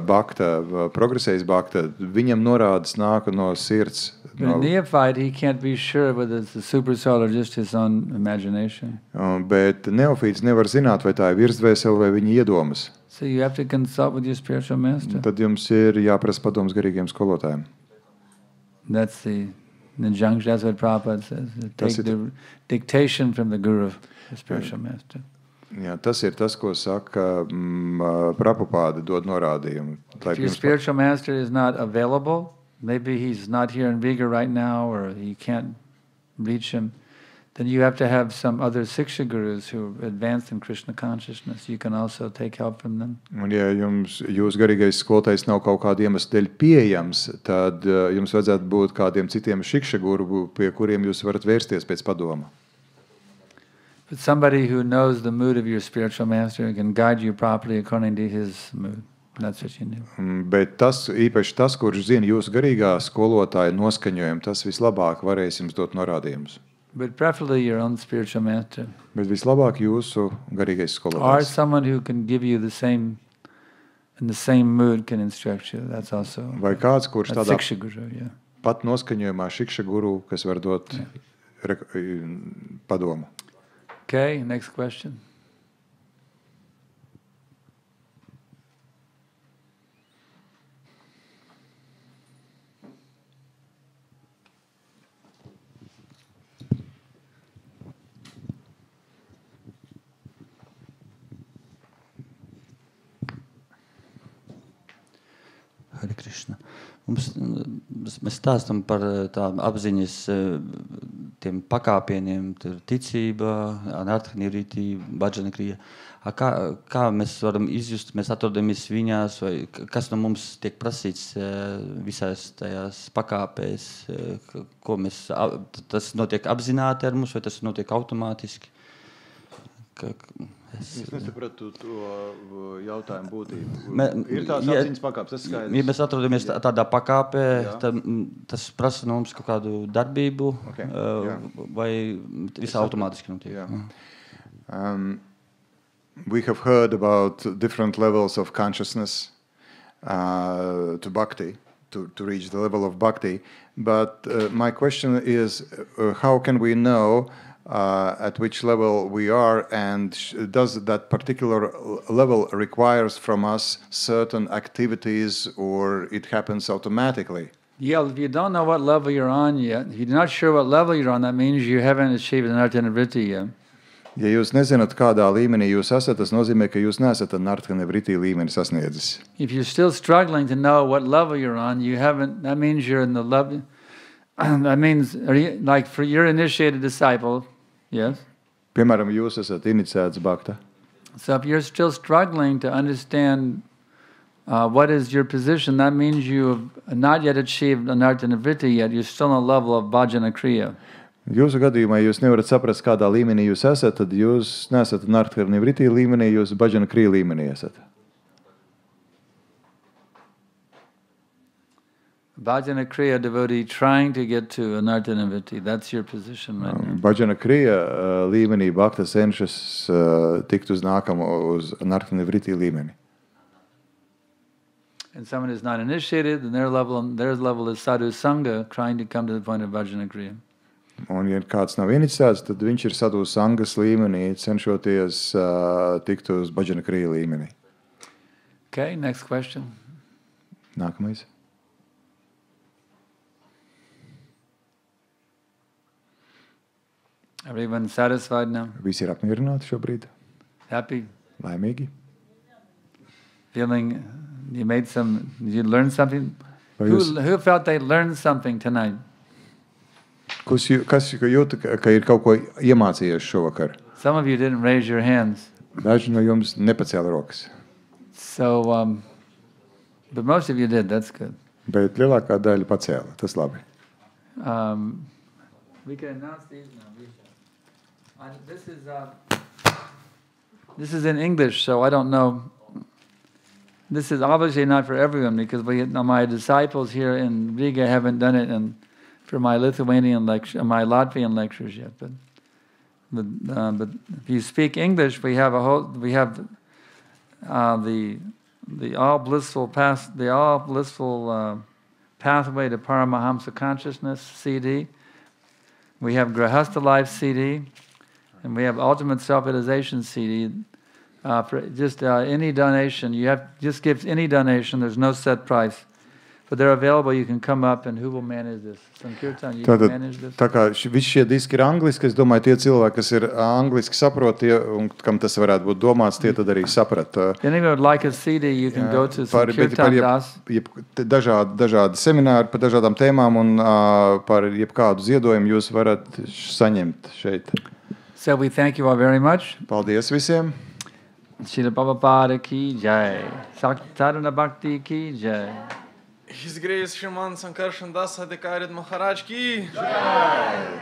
bhakta, progresējis bhakta, viņam norādes nāk no sirds. But a neophyte, he can't be sure whether it's the super soul or just his own imagination. Bet neofīts nevar zināt, vai tā ir virsdvēsele vai viņa iedomas. So you have to consult with your spiritual master. Tad jums ir jāprasa padoms garīgiem skolotājiem. That's the injunction. That's what Prabhupada says. Take the dictation from the guru, the spiritual master. Jā, tas ir tas, ko saka Prabhupada, dod norādījumu. If your spiritual master is not available, maybe he's not here in Viga right now, or you can't reach him, then you have to have some other Siksha gurus who are advanced in Krishna consciousness. You can also take help from them. Un ja jūs garīgais skolotājs nav kaut kāda iemesla dēļ pieejams, tad jums vajadzētu būt kādiem citiem Siksha guru, pie kuriem jūs varat vērsties pēc padoma. But somebody who knows the mood of your spiritual master can guide you properly according to his mood. That's what you need. Bet īpaši tas, kurš zina jūsu garīgā skolotāja noskaņojumu, tas vislabāk varēs jums dot norādījumus. But preferably your own spiritual master. Bet vislabāk jūsu garīgais Or skolotājs. someone who can give you the same, in the same mood can instruct you. That's also Vai kāds, kurš that's tādā Siksha guru, yeah. pat noskaņojumā Siksha guru, kas var dot padomu. Okay, next question. Hare Krishna. Mēs stāstam par tām apziņas tiem pakāpieniem, ticība, anarthaniriti, bhajanakriya. Kā mēs varam izjust, mēs atrodamies viņās, vai kas no mums tiek prasīts visās tajās pakāpēs, ko mēs, tas notiek apzināti ar mums, vai tas notiek automātiski? Es nesapratu to jautājumu būtību. Ir tās apziņas pakāpes, tas skaidrs. Ja mēs atrodamies tādā pakāpē, tad tas prasa no mums kaut kādu darbību, vai visā automātiski notiek? We have heard about different levels of consciousness to bhakti, to reach the level of bhakti. But my question is, how can we know at which level we are, and does that particular level requires from us certain activities, or it happens automatically? Yeah, if you don't know what level you're on yet, if you're not sure what level you're on, that means you haven't achieved anarthanivritti yet. Ja jūs nezināt, kādā līmenī jūs esat, tas nozīmē, ka jūs neesat anarthanivritti līmeni sasniedzis. If you're still struggling to know what level you're on, you haven't. That means you're in the level. That means, like, for your initiated disciple, yes. Piemēram, jūs esat iniciēts bhakta. So if you're still struggling to understand what is your position, that means you have not yet achieved anarthanivritti yet. You're still on a level of bhajanakriya. Jūsu gadījumā jūs nevarat saprast, kādā līmenī jūs esat, tad jūs neesat anarthanivritti līmenī, jūs bhajanakriya līmenī esat. Bhajanakriya devotee trying to get to anarthanivritti. That's your position right now. Bhajanakriya līmenī bhakta cenšas tikt uz nākamo, uz anarthanivritti līmeni. And someone is not initiated, and their level is sadhu sangha, trying to come to the point of bhajanakriya. Un, ja kāds nav iniciēts, tad viņš ir sadūs sangas līmenī, cenšoties tikt uz Bhajan Kriya līmenī. Okay, next question. Nākamais. Everyone satisfied now? Visi ir apmierināti šobrīd, Happy? laimīgi. Feeling did you learn something? Vai Who, jūs, who felt they learned something tonight? kas jūt, ka ir kaut ko iemācījies šovakar? Some of you didn't raise your hands. Daži no jums nepacēla rokas, So, but most of you did. That's good. bet lielākā daļa pacēla. Tas labi. We can announce these now. This is in English, so I don't know. This is obviously not for everyone because my disciples here in Riga haven't done it, and for my Lithuanian lecture, my Latvian lectures yet. But if you speak English, we have the all blissful pathway to Paramahamsa consciousness CD. We have Grahastha Life CD, and we have Ultimate Self-Realization CD. For just any donation, just give any donation. There's no set price, but they're available. You can come up, and who will manage this? Sankirtan, you can manage this. Tā kā visi šie diski ir angliski, es domāju, tie cilvēki, kas ir angliski saprot, un kam tas varētu būt domāts, tie tad arī saprat. Anyone would like a CD, you can go to Sankirtan Das. Dažādi semināri par dažādām tēmām, un par jebkādu ziedojumu jūs varat saņemt šeit. So we thank you all very much. Paldies visiem! Srila Prabhupada ki jai. Sadhana Bhakti ki jai. His Grace Shriman Sankarshan Das Adhikarit Maharaj ki jai.